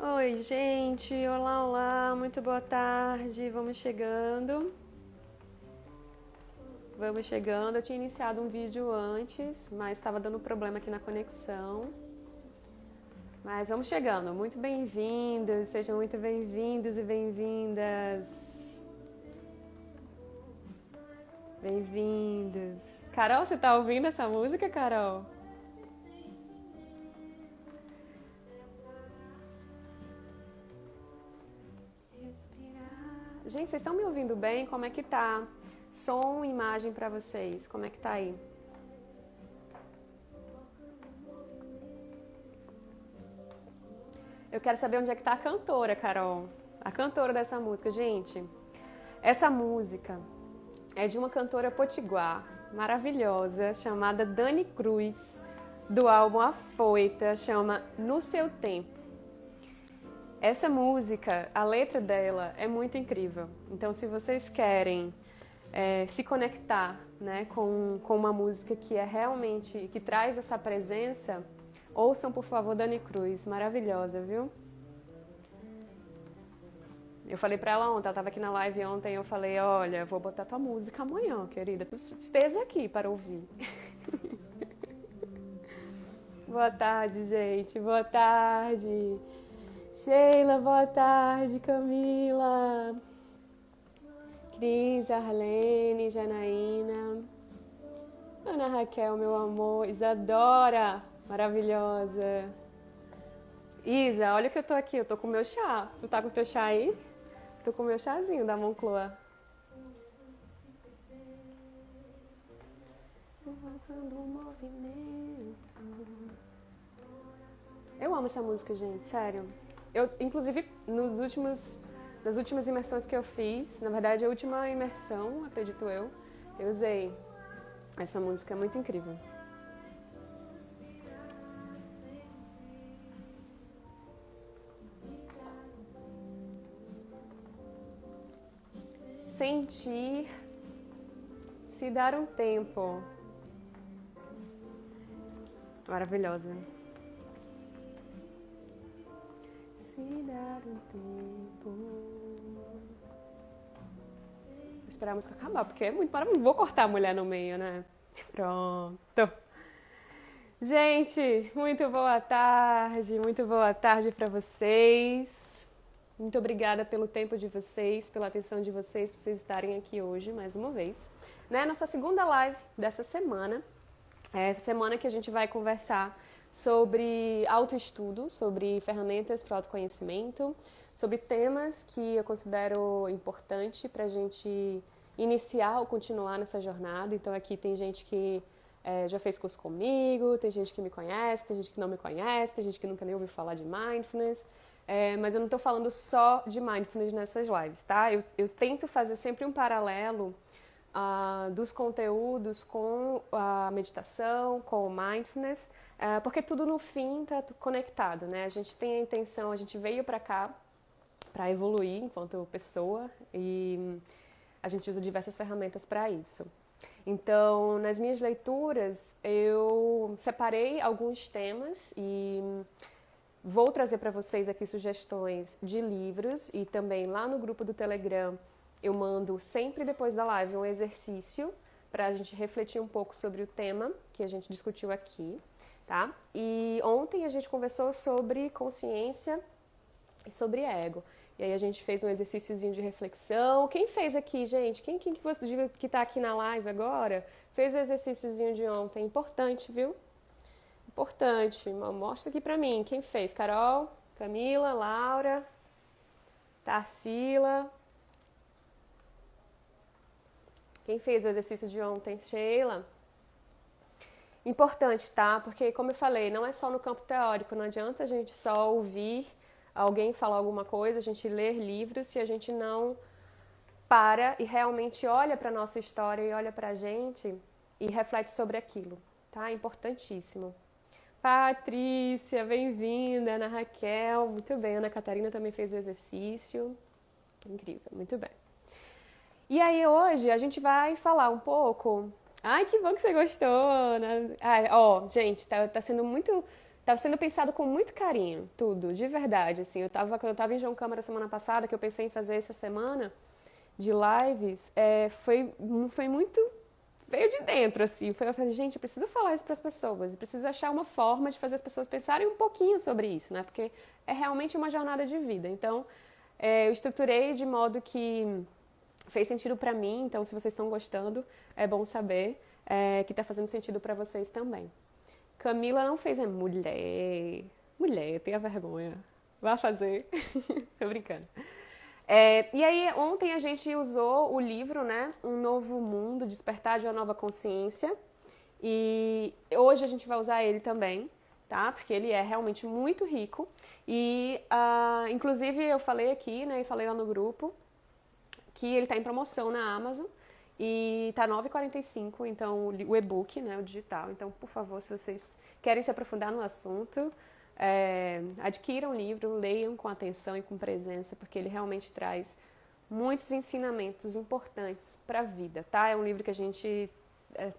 Oi, gente. Olá, olá. Muito boa tarde. Vamos chegando. Vamos chegando. Eu tinha iniciado um vídeo antes, mas estava dando problema aqui na conexão. Mas vamos chegando. Muito bem-vindos. Sejam muito bem-vindos e bem-vindas. Bem-vindos. Carol, você tá ouvindo essa música, Carol? Gente, vocês estão me ouvindo bem? Como é que tá? Som, imagem pra vocês. Como é que tá aí? Eu quero saber onde é que tá a cantora, Carol. A cantora dessa música. Gente, essa música é de uma cantora potiguar maravilhosa chamada Dani Cruz, do álbum Afoita, chama No Seu Tempo. Essa música, a letra dela é muito incrível. Então, se vocês querem se conectar, né, com uma música que é realmente, que traz essa presença, ouçam, por favor, Dani Cruz. Maravilhosa, viu? Eu falei pra ela ontem, ela tava aqui na live ontem, eu falei, olha, vou botar tua música amanhã, querida. Tu esteja aqui para ouvir. Boa tarde, gente. Boa tarde. Sheila, boa tarde. Camila. Cris, Arlene, Janaína. Ana Raquel, meu amor. Isadora, maravilhosa. Isa, olha que eu tô aqui, eu tô com o meu chá. Tu tá com o teu chá aí? Tô com o meu chazinho da Moncloa. Voltando o movimento. Eu amo essa música, gente, sério. Eu, inclusive, nas últimas imersões que eu fiz, na verdade, a última imersão, acredito eu usei essa música, é muito incrível. Sentir, se dar um tempo. Maravilhosa. Se dar um tempo. Vou esperar a música acabar, porque é muito maravilhoso. Vou cortar a mulher no meio, né? Pronto. Gente, muito boa tarde para vocês. Muito obrigada pelo tempo de vocês, pela atenção de vocês, por vocês estarem aqui hoje mais uma vez. Né? Nossa segunda live dessa semana. É essa semana que a gente vai conversar sobre autoestudo, sobre ferramentas para autoconhecimento, sobre temas que eu considero importante para a gente iniciar ou continuar nessa jornada. Então aqui tem gente que já fez curso comigo, tem gente que me conhece, tem gente que não me conhece, tem gente que nunca nem ouviu falar de mindfulness. Mas eu não estou falando só de mindfulness nessas lives, tá? Eu tento fazer sempre um paralelo dos conteúdos com a meditação, com o mindfulness, porque tudo no fim está conectado, né? A gente tem a intenção, a gente veio para cá para evoluir enquanto pessoa e a gente usa diversas ferramentas para isso. Então, nas minhas leituras, eu separei alguns temas e vou trazer para vocês aqui sugestões de livros e também lá no grupo do Telegram eu mando sempre depois da live um exercício para a gente refletir um pouco sobre o tema que a gente discutiu aqui, tá? E ontem a gente conversou sobre consciência e sobre ego. E aí a gente fez um exercíciozinho de reflexão. Quem fez aqui, gente? Quem que tá aqui na live agora fez o exercíciozinho de ontem? Importante, viu? Importante. Mostra aqui pra mim. Quem fez? Carol, Camila, Laura, Tarsila. Quem fez o exercício de ontem? Sheila. Importante, tá? Porque, como eu falei, não é só no campo teórico. Não adianta a gente só ouvir alguém falar alguma coisa, a gente ler livros, se a gente não para e realmente olha para a nossa história e olha para a gente e reflete sobre aquilo, tá? Importantíssimo. Patrícia, bem-vinda. Ana Raquel, muito bem. Ana Catarina também fez o exercício. Incrível, muito bem. E aí hoje a gente vai falar um pouco... Ai, que bom que você gostou, né? Ai, ó, gente, tá sendo muito Tá sendo pensado com muito carinho, tudo, de verdade, assim. Quando eu tava em João Câmara semana passada, que eu pensei em fazer essa semana de lives, foi muito, veio de dentro, assim. Eu falei, gente, eu preciso falar isso para as pessoas, eu preciso achar uma forma de fazer as pessoas pensarem um pouquinho sobre isso, né? Porque é realmente uma jornada de vida. Então, eu estruturei de modo que fez sentido para mim, então se vocês estão gostando, é bom saber que tá fazendo sentido para vocês também. Camila não fez, mulher. Mulher, tenha vergonha. Vá fazer. Tô brincando. E aí, ontem a gente usou o livro, né? Um Novo Mundo, Despertar de uma Nova Consciência. E hoje a gente vai usar ele também, tá? Porque ele é realmente muito rico. E, inclusive, eu falei aqui, né? E falei lá no grupo que ele tá em promoção na Amazon. E tá R$ 9,45, então o e-book, né, o digital. Então, por favor, se vocês querem se aprofundar no assunto, adquiram o livro, leiam com atenção e com presença, porque ele realmente traz muitos ensinamentos importantes para a vida, tá? É um livro que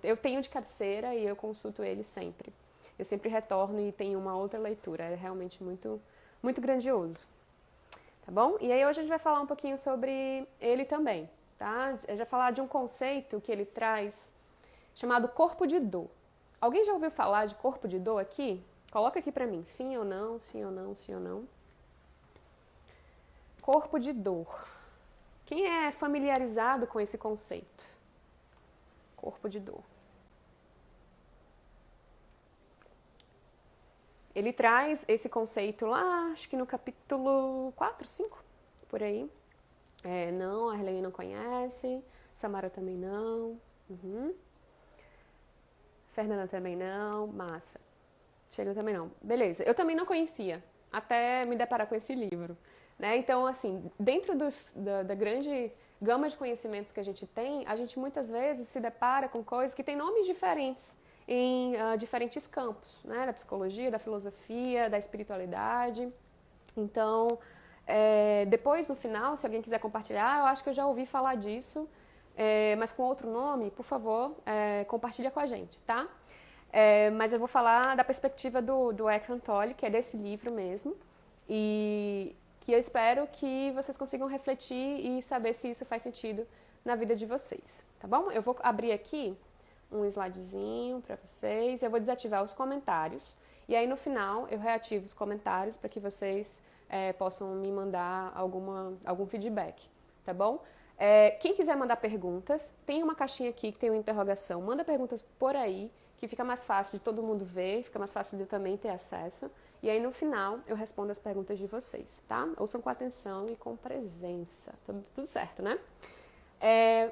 eu tenho de cabeceira e eu consulto ele sempre. Eu sempre retorno e tenho uma outra leitura. É realmente muito, muito grandioso, tá bom? E aí hoje a gente vai falar um pouquinho sobre ele também. Tá? Eu já falar de um conceito que ele traz chamado corpo de dor. Alguém já ouviu falar de corpo de dor aqui? Coloca aqui pra mim, sim ou não, sim ou não, sim ou não. Corpo de dor. Quem é familiarizado com esse conceito? Corpo de dor. Ele traz esse conceito lá, acho que no capítulo 4, 5, por aí. Não, a Helene não conhece, Samara também não, Fernanda também não, massa, Sheila também não. Beleza, eu também não conhecia, até me deparar com esse livro, né? Então, assim, dentro da grande gama de conhecimentos que a gente muitas vezes se depara com coisas que têm nomes diferentes em diferentes campos, né? Da psicologia, da filosofia, da espiritualidade. Então, depois, no final, se alguém quiser compartilhar, eu acho que eu já ouvi falar disso, mas com outro nome, por favor, compartilha com a gente, tá? Mas eu vou falar da perspectiva do Eckhart Tolle, que é desse livro mesmo, e que eu espero que vocês consigam refletir e saber se isso faz sentido na vida de vocês, tá bom? Eu vou abrir aqui um slidezinho para vocês, eu vou desativar os comentários, e aí no final eu reativo os comentários para que vocês possam me mandar algum feedback, tá bom? Quem quiser mandar perguntas, tem uma caixinha aqui que tem uma interrogação, manda perguntas por aí, que fica mais fácil de todo mundo ver, fica mais fácil de eu também ter acesso, e aí no final eu respondo as perguntas de vocês, tá? Ouçam com atenção e com presença, tudo certo, né?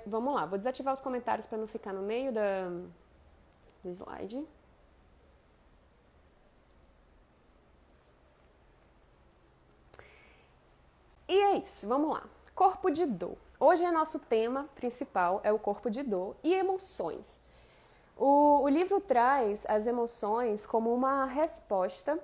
Vamos lá, vou desativar os comentários para não ficar no meio do slide. E é isso, vamos lá. Corpo de dor. Hoje nosso tema principal é o corpo de dor e emoções. O livro traz as emoções como uma resposta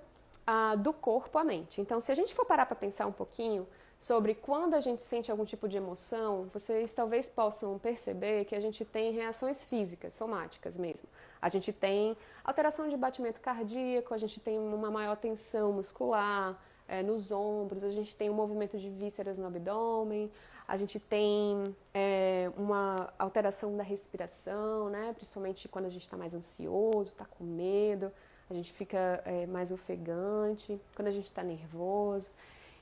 do corpo à mente. Então, se a gente for parar para pensar um pouquinho sobre quando a gente sente algum tipo de emoção, vocês talvez possam perceber que a gente tem reações físicas, somáticas mesmo. A gente tem alteração de batimento cardíaco, a gente tem uma maior tensão muscular, nos ombros, a gente tem um movimento de vísceras no abdômen, a gente tem uma alteração da respiração, né? Principalmente quando a gente está mais ansioso, está com medo, a gente fica mais ofegante, quando a gente está nervoso.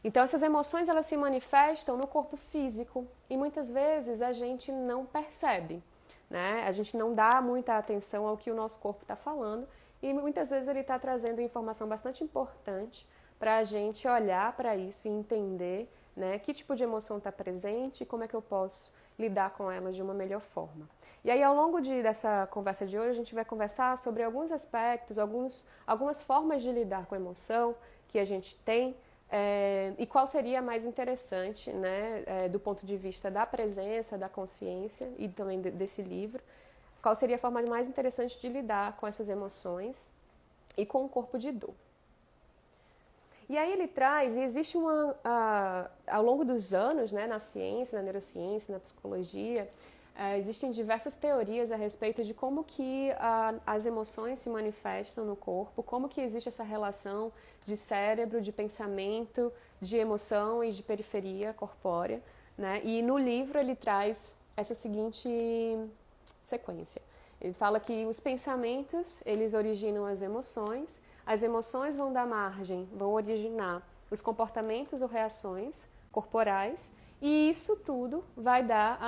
Então essas emoções elas se manifestam no corpo físico e muitas vezes a gente não percebe, né? A gente não dá muita atenção ao que o nosso corpo está falando e muitas vezes ele está trazendo informação bastante importante para a gente olhar para isso e entender, né, que tipo de emoção está presente e como é que eu posso lidar com elas de uma melhor forma. E aí, ao longo dessa conversa de hoje, a gente vai conversar sobre alguns aspectos, algumas formas de lidar com a emoção que a gente tem e qual seria mais interessante, né, do ponto de vista da presença, da consciência e também desse livro, qual seria a forma mais interessante de lidar com essas emoções e com o corpo de dor. E aí ele traz, e existe ao longo dos anos, né, na ciência, na neurociência, na psicologia, Existem diversas teorias a respeito de como que as emoções se manifestam no corpo, como que existe essa relação de cérebro, de pensamento, de emoção e de periferia corpórea, né? E no livro ele traz essa seguinte sequência. Ele fala que os pensamentos, eles originam as emoções vão dar margem, vão originar os comportamentos ou reações corporais, e isso tudo vai dar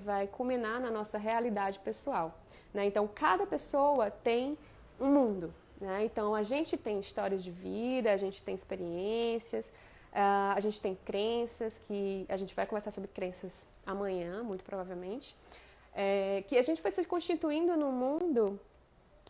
vai culminar na nossa realidade pessoal, né? Então, cada pessoa tem um mundo, né? Então, a gente tem histórias de vida, a gente tem experiências, a gente tem crenças, que a gente vai conversar sobre crenças amanhã, muito provavelmente, que a gente foi se constituindo no mundo.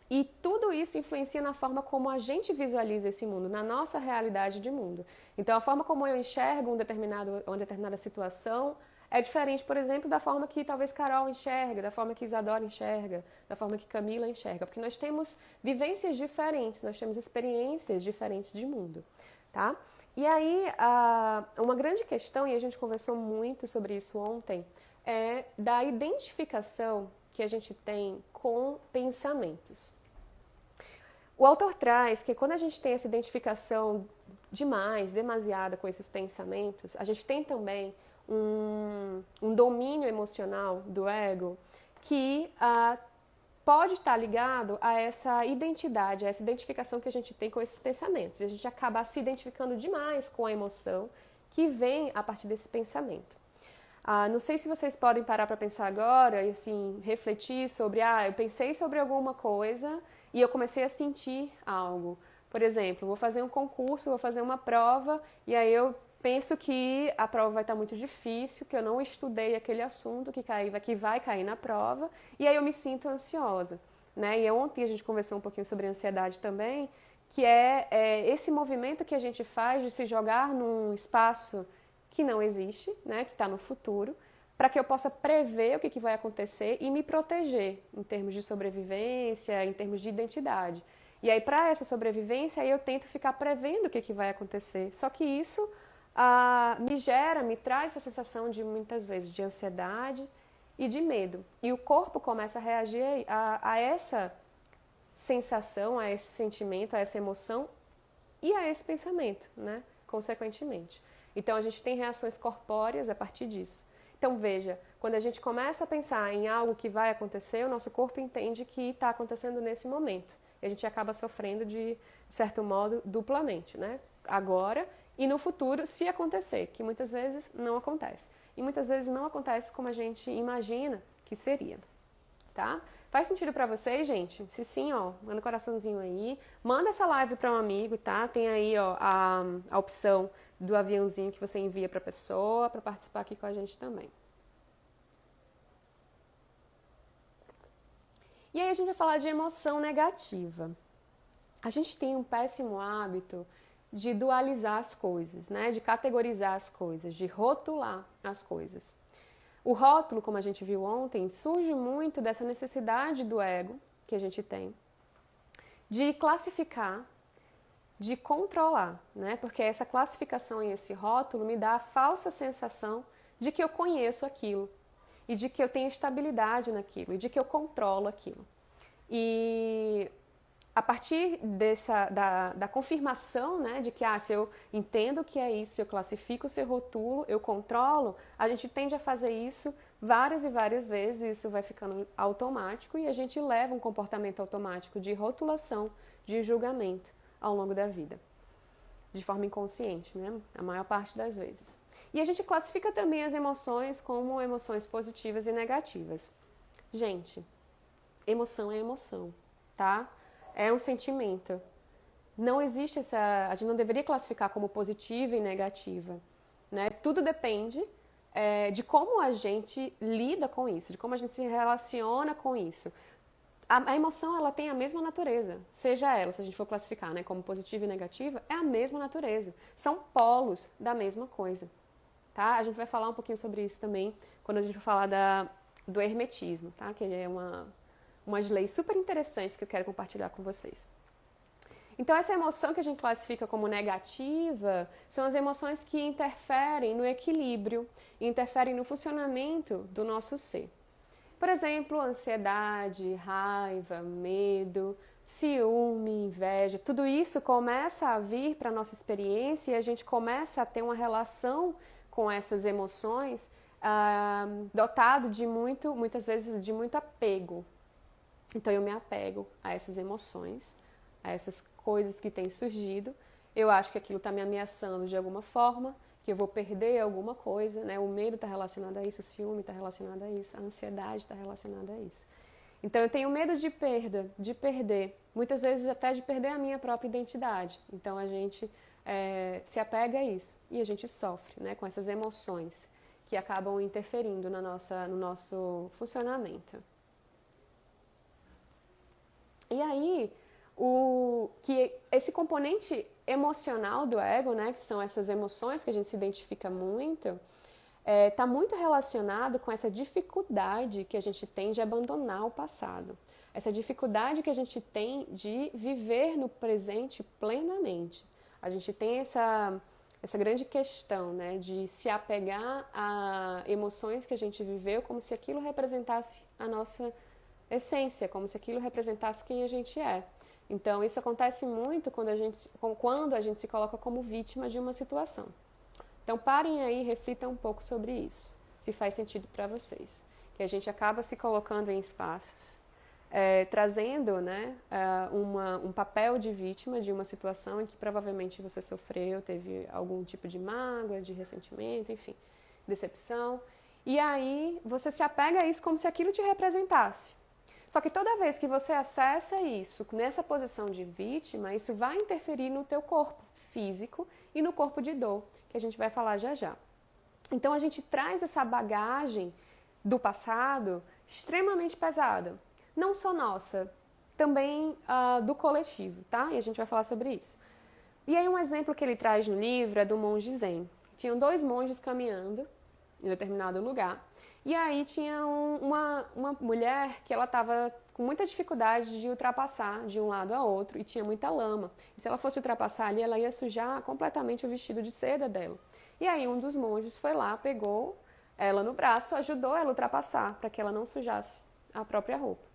E tudo isso influencia na forma como a gente visualiza esse mundo, na nossa realidade de mundo. Então, a forma como eu enxergo uma determinada situação é diferente, por exemplo, da forma que talvez Carol enxerga, da forma que Isadora enxerga, da forma que Camila enxerga. Porque nós temos vivências diferentes, nós temos experiências diferentes de mundo, tá? E aí, uma grande questão, e a gente conversou muito sobre isso ontem, é da identificação que a gente tem com pensamentos. O autor traz que quando a gente tem essa identificação demasiada com esses pensamentos, a gente tem também um domínio emocional do ego que pode estar ligado a essa identidade, a essa identificação que a gente tem com esses pensamentos. E a gente acaba se identificando demais com a emoção que vem a partir desse pensamento. Não sei se vocês podem parar para pensar agora e assim, refletir sobre, eu pensei sobre alguma coisa e eu comecei a sentir algo. Por exemplo, vou fazer um concurso, vou fazer uma prova e aí eu penso que a prova vai estar muito difícil, que eu não estudei aquele assunto que vai cair na prova e aí eu me sinto ansiosa, né? E ontem a gente conversou um pouquinho sobre ansiedade também, que é esse movimento que a gente faz de se jogar num espaço que não existe, né, que está no futuro, para que eu possa prever o que vai acontecer e me proteger em termos de sobrevivência, em termos de identidade. E aí, para essa sobrevivência, aí eu tento ficar prevendo o que vai acontecer. Só que isso me traz essa sensação de, muitas vezes, de ansiedade e de medo. E o corpo começa a reagir a essa sensação, a esse sentimento, a essa emoção e a esse pensamento, né, consequentemente. Então, a gente tem reações corpóreas a partir disso. Então, veja, quando a gente começa a pensar em algo que vai acontecer, o nosso corpo entende que está acontecendo nesse momento. E a gente acaba sofrendo, de certo modo, duplamente, né? Agora e no futuro, se acontecer, que muitas vezes não acontece. E muitas vezes não acontece como a gente imagina que seria, tá? Faz sentido pra vocês, gente? Se sim, manda um coraçãozinho aí. Manda essa live para um amigo, tá? Tem aí, a opção do aviãozinho que você envia para a pessoa, para participar aqui com a gente também. E aí a gente vai falar de emoção negativa. A gente tem um péssimo hábito de dualizar as coisas, né? De categorizar as coisas, de rotular as coisas. O rótulo, como a gente viu ontem, surge muito dessa necessidade do ego que a gente tem de classificar, de controlar, né? Porque essa classificação e esse rótulo me dá a falsa sensação de que eu conheço aquilo e de que eu tenho estabilidade naquilo e de que eu controlo aquilo. E a partir da confirmação, né, de que se eu entendo o que é isso, se eu classifico, se eu rotulo, eu controlo, a gente tende a fazer isso várias e várias vezes, isso vai ficando automático e a gente leva um comportamento automático de rotulação, de julgamento ao longo da vida, de forma inconsciente, né? A maior parte das vezes. E a gente classifica também as emoções como emoções positivas e negativas. Gente, emoção é emoção, tá? É um sentimento. Não existe a gente não deveria classificar como positiva e negativa, né? Tudo depende de como a gente lida com isso, de como a gente se relaciona com isso. A emoção, ela tem a mesma natureza, seja ela, se a gente for classificar, né, como positiva e negativa, é a mesma natureza. São polos da mesma coisa, tá? A gente vai falar um pouquinho sobre isso também quando a gente for falar do hermetismo, tá? Que é umas leis super interessantes que eu quero compartilhar com vocês. Então, essa emoção que a gente classifica como negativa são as emoções que interferem no equilíbrio, interferem no funcionamento do nosso ser. Por exemplo, ansiedade, raiva, medo, ciúme, inveja, tudo isso começa a vir para a nossa experiência e a gente começa a ter uma relação com essas emoções dotado de muitas vezes de muito apego. Então eu me apego a essas emoções, a essas coisas que têm surgido. Eu acho que aquilo está me ameaçando de alguma forma, que eu vou perder alguma coisa, né? O medo está relacionado a isso, o ciúme está relacionado a isso, a ansiedade está relacionada a isso. Então eu tenho medo de perda, de perder, muitas vezes até de perder a minha própria identidade. Então a gente se apega a isso e a gente sofre, né? Com essas emoções que acabam interferindo no nosso funcionamento. E aí, esse componente emocional do ego, né, que são essas emoções que a gente se identifica muito, está muito relacionado com essa dificuldade que a gente tem de abandonar o passado. Essa dificuldade que a gente tem de viver no presente plenamente. A gente tem essa grande questão, né, de se apegar a emoções que a gente viveu como se aquilo representasse a nossa essência, como se aquilo representasse quem a gente é. Então, isso acontece muito quando a gente se coloca como vítima de uma situação. Então, parem aí e reflitam um pouco sobre isso, se faz sentido para vocês. Que a gente acaba se colocando em espaços, trazendo, né, um papel de vítima de uma situação em que provavelmente você sofreu, teve algum tipo de mágoa, de ressentimento, enfim, decepção. E aí, você se apega a isso como se aquilo te representasse. Só que toda vez que você acessa isso nessa posição de vítima, isso vai interferir no teu corpo físico e no corpo de dor, que a gente vai falar já já. Então a gente traz essa bagagem do passado extremamente pesada, não só nossa, também do coletivo, tá? E a gente vai falar sobre isso. E aí um exemplo que ele traz no livro é do monge Zen. Tinham 2 monges caminhando em determinado lugar. E aí tinha uma mulher que ela estava com muita dificuldade de ultrapassar de um lado a outro e tinha muita lama. E se ela fosse ultrapassar ali, ela ia sujar completamente o vestido de seda dela. E aí um dos monges foi lá, pegou ela no braço, ajudou ela a ultrapassar para que ela não sujasse a própria roupa.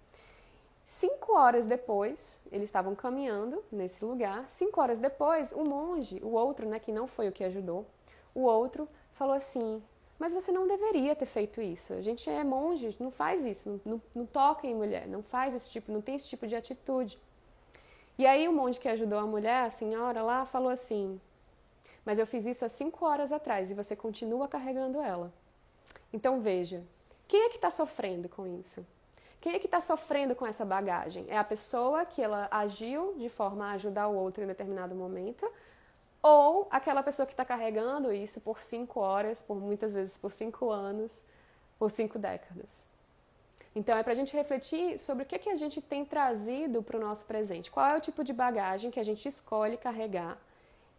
5 horas depois, eles estavam caminhando nesse lugar. 5 horas depois, o monge, o outro, né, que não foi o que ajudou, o outro falou assim: mas você não deveria ter feito isso. A gente é monge, não faz isso, não toca em mulher, não faz esse tipo, não tem esse tipo de atitude. E aí o monge que ajudou a mulher, a senhora lá, falou assim: mas eu fiz isso há 5 horas atrás e você continua carregando ela. Então veja, quem é que está sofrendo com isso? Quem é que está sofrendo com essa bagagem? É a pessoa que ela agiu de forma a ajudar o outro em determinado momento, ou aquela pessoa que está carregando isso por 5 horas, por muitas vezes por 5 anos, por 5 décadas. Então é para a gente refletir sobre o que a gente tem trazido para o nosso presente. Qual é o tipo de bagagem que a gente escolhe carregar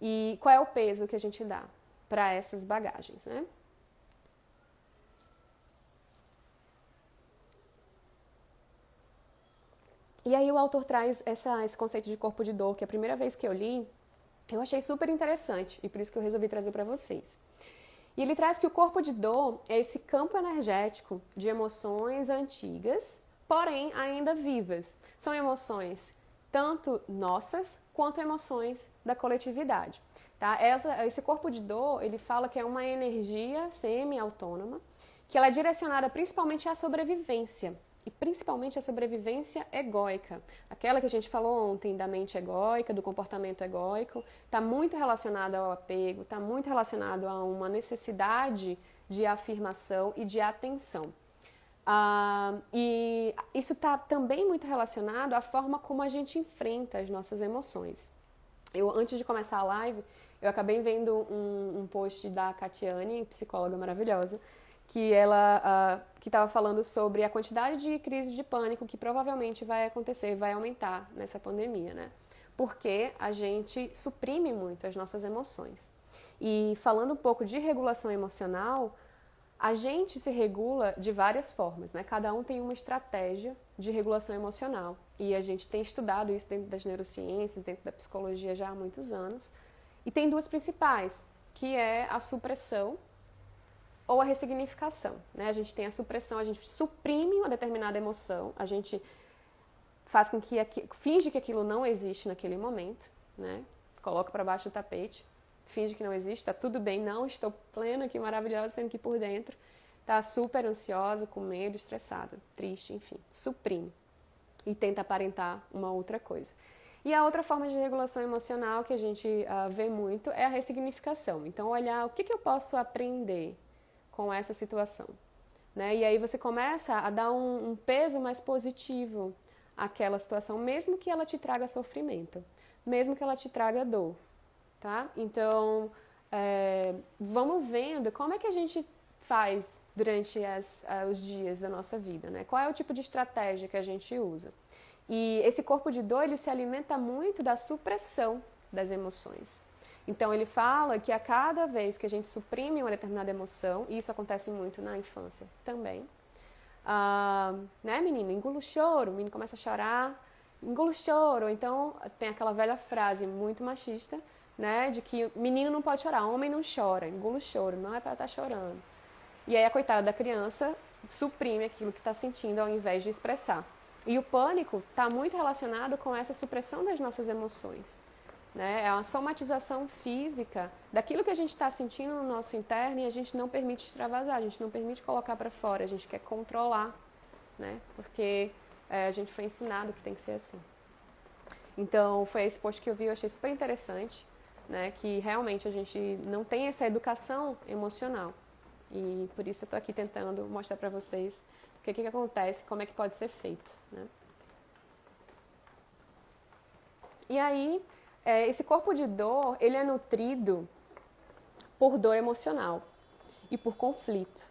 e qual é o peso que a gente dá para essas bagagens, né? E aí o autor traz esse conceito de corpo de dor, que a primeira vez que eu li, eu achei super interessante e por isso que eu resolvi trazer para vocês. E ele traz que o corpo de dor é esse campo energético de emoções antigas, porém ainda vivas. São emoções tanto nossas quanto emoções da coletividade. Tá? Esse corpo de dor, ele fala que é uma energia semi-autônoma, que ela é direcionada principalmente à sobrevivência. E principalmente a sobrevivência egóica. Aquela que a gente falou ontem da mente egóica, do comportamento egóico, está muito relacionada ao apego, está muito relacionado a uma necessidade de afirmação e de atenção. E isso está também muito relacionado à forma como a gente enfrenta as nossas emoções. Antes de começar a live, eu acabei vendo um post da Catiane, psicóloga maravilhosa, que ela que estava falando sobre a quantidade de crises de pânico que provavelmente vai acontecer, vai aumentar nessa pandemia, né? Porque a gente suprime muito as nossas emoções. E falando um pouco de regulação emocional, a gente se regula de várias formas, né? Cada um tem uma estratégia de regulação emocional. E a gente tem estudado isso dentro das neurociências, dentro da psicologia já há muitos anos. E tem 2 principais, que é a supressão ou a ressignificação, né? A gente tem a supressão, a gente suprime uma determinada emoção, a gente faz com que finge que aquilo não existe naquele momento, né? Coloca para baixo do tapete, finge que não existe, tá tudo bem, não estou plena, que maravilhosa, sendo que por dentro tá super ansiosa, com medo, estressada, triste, enfim, suprime e tenta aparentar uma outra coisa. E a outra forma de regulação emocional que a gente vê muito é a ressignificação. Então, olhar o que eu posso aprender com essa situação, né? E aí você começa a dar um peso mais positivo àquela situação, mesmo que ela te traga sofrimento, mesmo que ela te traga dor, tá? Então, vamos vendo como é que a gente faz durante os dias da nossa vida, né? Qual é o tipo de estratégia que a gente usa? E esse corpo de dor, ele se alimenta muito da supressão das emoções. Então, ele fala que a cada vez que a gente suprime uma determinada emoção, e isso acontece muito na infância também, né, menino? Engula o choro, o menino começa a chorar, engula o choro. Então, tem aquela velha frase muito machista, né, de que menino não pode chorar, homem não chora, engula o choro, não é para estar chorando. E aí a coitada da criança suprime aquilo que está sentindo ao invés de expressar. E o pânico está muito relacionado com essa supressão das nossas emoções, né? É uma somatização física daquilo que a gente está sentindo no nosso interno e a gente não permite extravasar, a gente não permite colocar para fora, a gente quer controlar, né? Porque a gente foi ensinado que tem que ser assim. Então, foi esse post que eu vi, eu achei super interessante, né? Que realmente a gente não tem essa educação emocional. E por isso eu estou aqui tentando mostrar para vocês o que acontece, como é que pode ser feito, né? E aí, esse corpo de dor, ele é nutrido por dor emocional e por conflito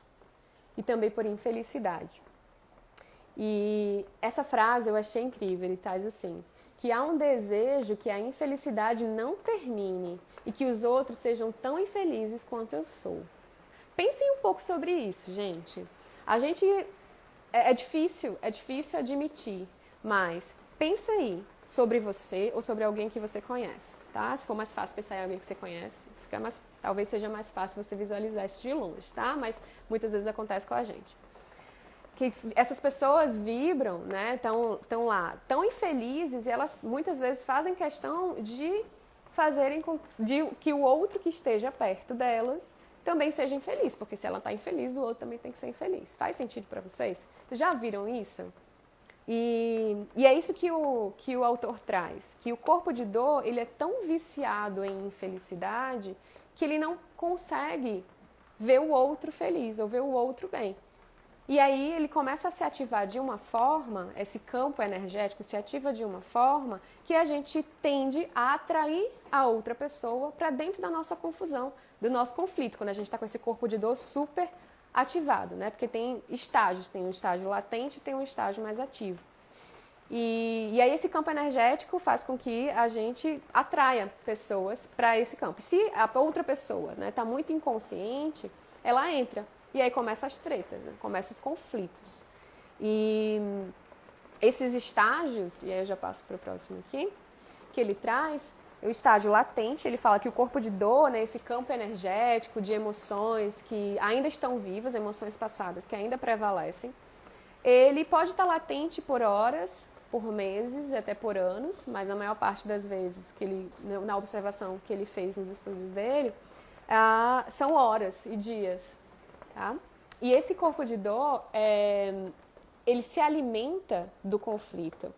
e também por infelicidade. E essa frase eu achei incrível, ele traz assim, que há um desejo que a infelicidade não termine e que os outros sejam tão infelizes quanto eu sou. Pensem um pouco sobre isso, gente. A gente é difícil admitir, mas pensa aí sobre você ou sobre alguém que você conhece, tá? Se for mais fácil pensar em alguém que você conhece, talvez seja mais fácil você visualizar isso de longe, tá? Mas muitas vezes acontece com a gente. Que essas pessoas vibram, né? Estão lá, tão infelizes, e elas muitas vezes fazem questão de que o outro que esteja perto delas também seja infeliz, porque se ela está infeliz, o outro também tem que ser infeliz. Faz sentido para vocês? Vocês já viram isso? E é isso que o autor traz, que o corpo de dor, ele é tão viciado em infelicidade que ele não consegue ver o outro feliz ou ver o outro bem. E aí ele começa a se ativar de uma forma, esse campo energético se ativa de uma forma que a gente tende a atrair a outra pessoa para dentro da nossa confusão, do nosso conflito, quando a gente está com esse corpo de dor super ativado, né? Porque tem estágios, tem um estágio latente e tem um estágio mais ativo. E aí esse campo energético faz com que a gente atraia pessoas para esse campo. Se a outra pessoa está muito inconsciente, ela entra. E aí começam as tretas, né? Começam os conflitos. E esses estágios, e aí eu já passo para o próximo aqui, que ele traz, o estágio latente, ele fala que o corpo de dor, né, esse campo energético de emoções que ainda estão vivas, emoções passadas que ainda prevalecem, ele pode estar latente por horas, por meses, até por anos, mas a maior parte das vezes, na observação que ele fez nos estudos dele, são horas e dias. Tá? E esse corpo de dor, ele se alimenta do conflito,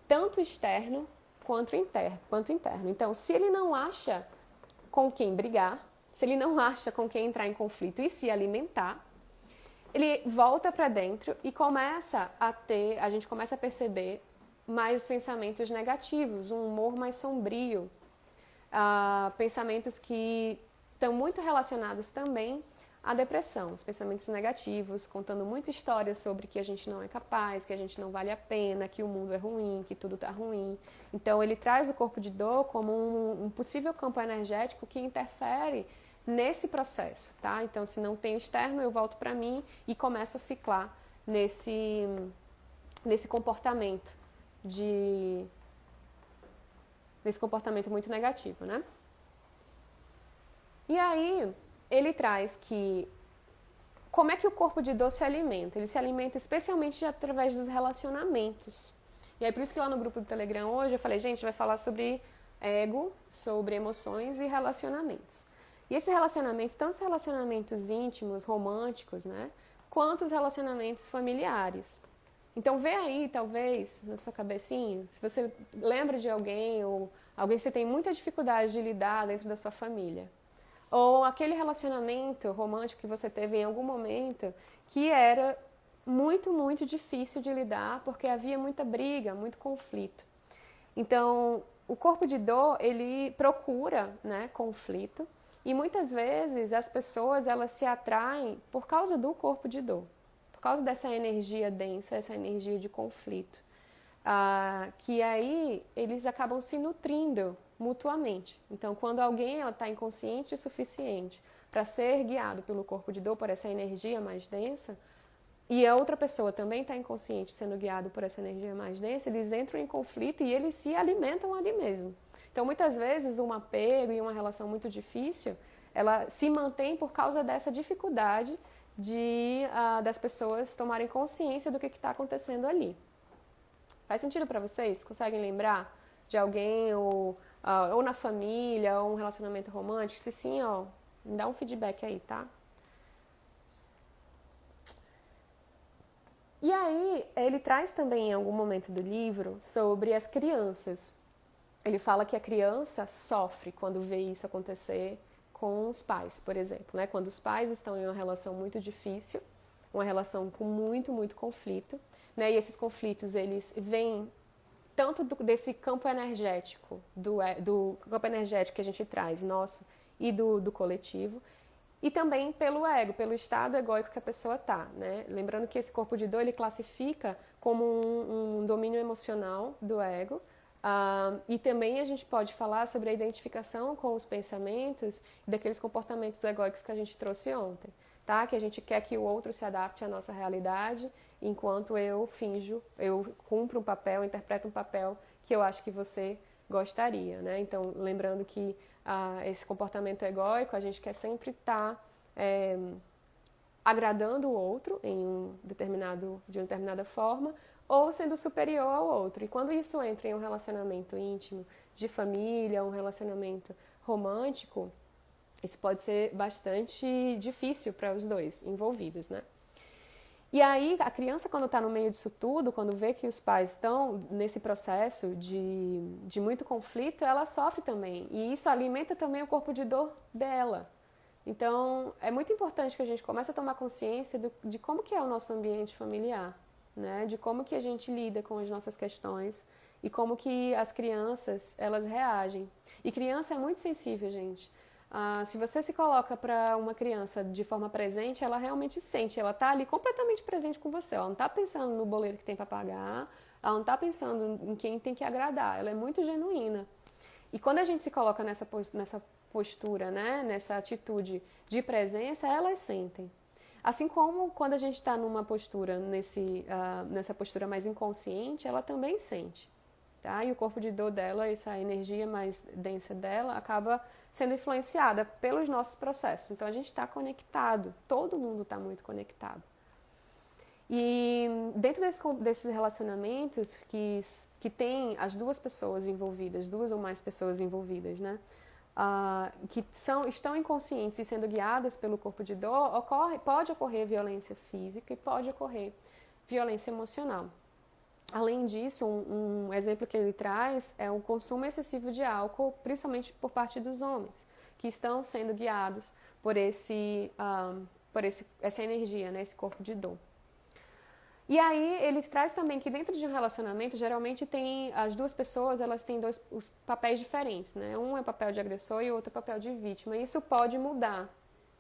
tanto externo quanto interno. Então, se ele não acha com quem brigar, se ele não acha com quem entrar em conflito e se alimentar, ele volta para dentro e a gente começa a perceber mais pensamentos negativos, um humor mais sombrio, pensamentos que estão muito relacionados também a depressão, os pensamentos negativos, contando muita história sobre que a gente não é capaz, que a gente não vale a pena, que o mundo é ruim, que tudo está ruim. Então ele traz o corpo de dor como um possível campo energético que interfere nesse processo, tá? Então se não tem externo, eu volto para mim e começo a ciclar nesse comportamento muito negativo, né? E aí ele traz que como é que o corpo de dor se alimenta? Ele se alimenta especialmente através dos relacionamentos. E aí por isso que lá no grupo do Telegram hoje eu falei, gente, vai falar sobre ego, sobre emoções e relacionamentos. E esses relacionamentos, tanto os relacionamentos íntimos, românticos, né, quanto os relacionamentos familiares. Então vê aí, talvez, na sua cabecinha, se você lembra de alguém ou alguém que você tem muita dificuldade de lidar dentro da sua família. Ou aquele relacionamento romântico que você teve em algum momento que era muito, muito difícil de lidar porque havia muita briga, muito conflito. Então, o corpo de dor, ele procura, né, conflito e muitas vezes as pessoas elas se atraem por causa do corpo de dor, por causa dessa energia densa, essa energia de conflito. Que aí eles acabam se nutrindo mutuamente. Então, quando alguém está inconsciente o suficiente para ser guiado pelo corpo de dor, por essa energia mais densa, e a outra pessoa também está inconsciente sendo guiado por essa energia mais densa, eles entram em conflito e eles se alimentam ali mesmo. Então, muitas vezes, um apego e uma relação muito difícil, ela se mantém por causa dessa dificuldade das pessoas tomarem consciência do que está acontecendo ali. Faz sentido para vocês? Conseguem lembrar de alguém ou na família ou um relacionamento romântico? Se sim, ó, me dá um feedback aí, tá? E aí, ele traz também em algum momento do livro sobre as crianças. Ele fala que a criança sofre quando vê isso acontecer com os pais, por exemplo, né? Quando os pais estão em uma relação muito difícil, uma relação com muito, muito conflito, né? E esses conflitos, eles vêm tanto desse campo energético, do campo energético que a gente traz, nosso e do coletivo, e também pelo ego, pelo estado egóico que a pessoa está, né? Lembrando que esse corpo de dor, ele classifica como um domínio emocional do ego, e também a gente pode falar sobre a identificação com os pensamentos e daqueles comportamentos egóicos que a gente trouxe ontem, tá? Que a gente quer que o outro se adapte à nossa realidade, enquanto eu cumpro um papel, interpreto um papel que eu acho que você gostaria, né? Então, lembrando que esse comportamento egóico, a gente quer sempre estar agradando o outro de uma determinada forma, ou sendo superior ao outro. E quando isso entra em um relacionamento íntimo, de família, um relacionamento romântico, isso pode ser bastante difícil para os dois envolvidos, né? E aí, a criança, quando está no meio disso tudo, quando vê que os pais estão nesse processo de muito conflito, ela sofre também. E isso alimenta também o corpo de dor dela. Então, é muito importante que a gente comece a tomar consciência de como que é o nosso ambiente familiar, né? De como que a gente lida com as nossas questões e como que as crianças, elas reagem. E criança é muito sensível, gente. Se você se coloca para uma criança de forma presente, ela realmente sente, ela está ali completamente presente com você. Ela não está pensando no boleto que tem para pagar, ela não está pensando em quem tem que agradar, ela é muito genuína. E quando a gente se coloca nessa postura, né, nessa atitude de presença, elas sentem. Assim como quando a gente está numa postura, nessa postura mais inconsciente, ela também sente. Tá? E o corpo de dor dela, essa energia mais densa dela, acaba sendo influenciada pelos nossos processos. Então a gente está conectado, todo mundo está muito conectado. E dentro desses relacionamentos que tem as duas pessoas envolvidas, duas ou mais pessoas envolvidas, né? Que estão inconscientes e sendo guiadas pelo corpo de dor, pode ocorrer violência física e pode ocorrer violência emocional. Além disso, um exemplo que ele traz é o consumo excessivo de álcool, principalmente por parte dos homens, que estão sendo guiados por essa energia, né, esse corpo de dor. E aí ele traz também que dentro de um relacionamento, geralmente as duas pessoas, elas têm os papéis diferentes, né? Um é papel de agressor e o outro é papel de vítima. E isso pode mudar,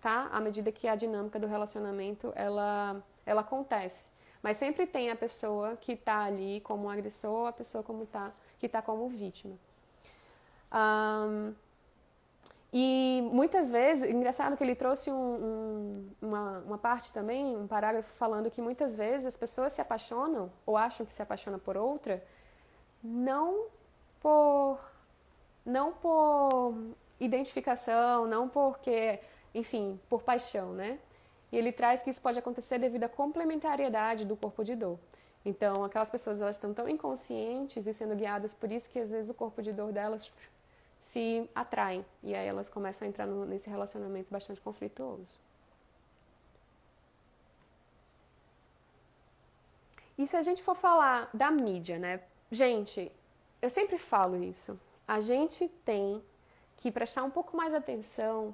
tá? À medida que a dinâmica do relacionamento, ela acontece. Mas sempre tem a pessoa que está ali como agressor, a pessoa que está como vítima. E muitas vezes, engraçado que ele trouxe uma parte também, um parágrafo falando que muitas vezes as pessoas se apaixonam ou acham que se apaixonam por outra não por identificação, não porque, enfim, por paixão, né? E ele traz que isso pode acontecer devido à complementariedade do corpo de dor. Então, aquelas pessoas elas estão tão inconscientes e sendo guiadas por isso que às vezes o corpo de dor delas se atraem. E aí elas começam a entrar nesse relacionamento bastante conflituoso. E se a gente for falar da mídia, né? Gente, eu sempre falo isso. A gente tem que prestar um pouco mais atenção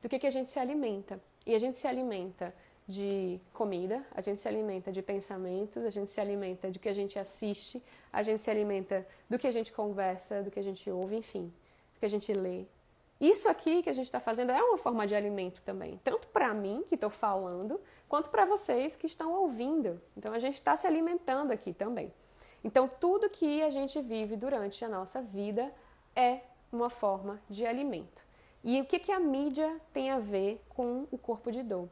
do que a gente se alimenta. E a gente se alimenta de comida, a gente se alimenta de pensamentos, a gente se alimenta do que a gente assiste, a gente se alimenta do que a gente conversa, do que a gente ouve, enfim, do que a gente lê. Isso aqui que a gente está fazendo é uma forma de alimento também, tanto para mim, que estou falando, quanto para vocês que estão ouvindo. Então, a gente está se alimentando aqui também. Então, tudo que a gente vive durante a nossa vida é uma forma de alimento. E o que a mídia tem a ver com o corpo de dor?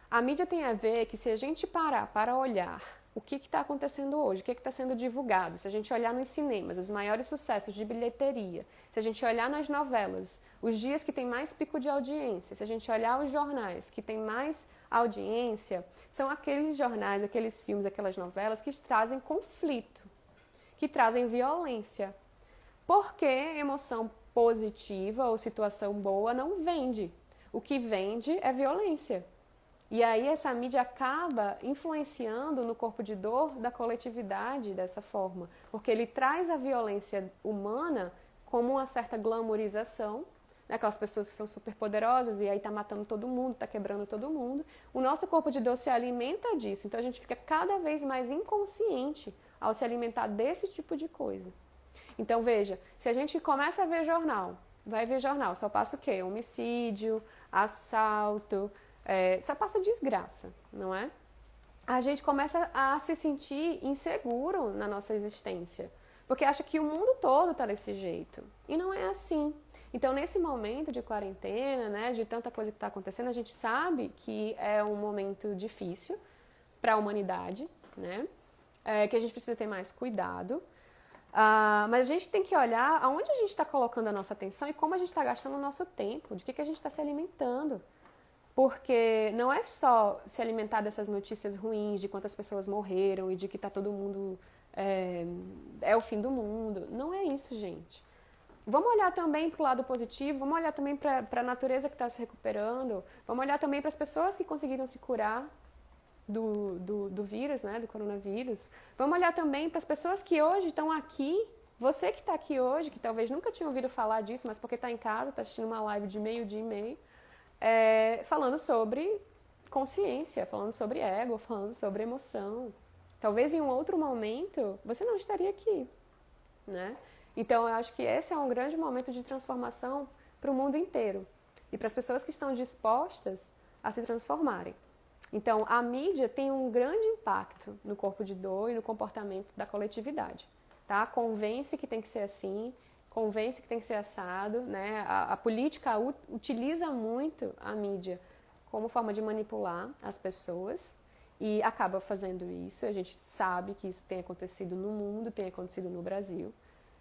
A mídia tem a ver que se a gente parar para olhar o que está acontecendo hoje, o que está sendo divulgado, se a gente olhar nos cinemas, os maiores sucessos de bilheteria, se a gente olhar nas novelas, os dias que tem mais pico de audiência, se a gente olhar os jornais que tem mais audiência, são aqueles jornais, aqueles filmes, aquelas novelas que trazem conflito, que trazem violência. Porque emoção positiva ou situação boa não vende. O que vende é violência. E aí essa mídia acaba influenciando no corpo de dor da coletividade dessa forma, porque ele traz a violência humana como uma certa glamourização, né, aquelas pessoas que são super poderosas e aí tá matando todo mundo, tá quebrando todo mundo. O nosso corpo de dor se alimenta disso, então a gente fica cada vez mais inconsciente ao se alimentar desse tipo de coisa. Então veja, se a gente começa a ver jornal, vai ver jornal, só passa o quê? Homicídio, assalto, só passa desgraça, não é? A gente começa a se sentir inseguro na nossa existência, porque acha que o mundo todo está desse jeito. E não é assim. Então, nesse momento de quarentena, né, de tanta coisa que está acontecendo, a gente sabe que é um momento difícil para a humanidade, né? Que a gente precisa ter mais cuidado. Mas a gente tem que olhar aonde a gente está colocando a nossa atenção e como a gente está gastando o nosso tempo, de que a gente está se alimentando. Porque não é só se alimentar dessas notícias ruins, de quantas pessoas morreram e de que está todo mundo... é o fim do mundo. Não é isso, gente. Vamos olhar também para o lado positivo, vamos olhar também para a natureza que está se recuperando, vamos olhar também para as pessoas que conseguiram se curar do vírus, né, do coronavírus. Vamos olhar também para as pessoas que hoje estão aqui, você que está aqui hoje, que talvez nunca tinha ouvido falar disso, mas porque está em casa, está assistindo uma live de meio-dia e meio, falando sobre consciência, falando sobre ego, falando sobre emoção. Talvez em um outro momento você não estaria aqui, né? Então eu acho que esse é um grande momento de transformação para o mundo inteiro e para as pessoas que estão dispostas a se transformarem. Então a mídia tem um grande impacto no corpo de dor e no comportamento da coletividade, tá? Convence que tem que ser assim, convence que tem que ser assado, né? A política utiliza muito a mídia como forma de manipular as pessoas e acaba fazendo isso. A gente sabe que isso tem acontecido no mundo, tem acontecido no Brasil.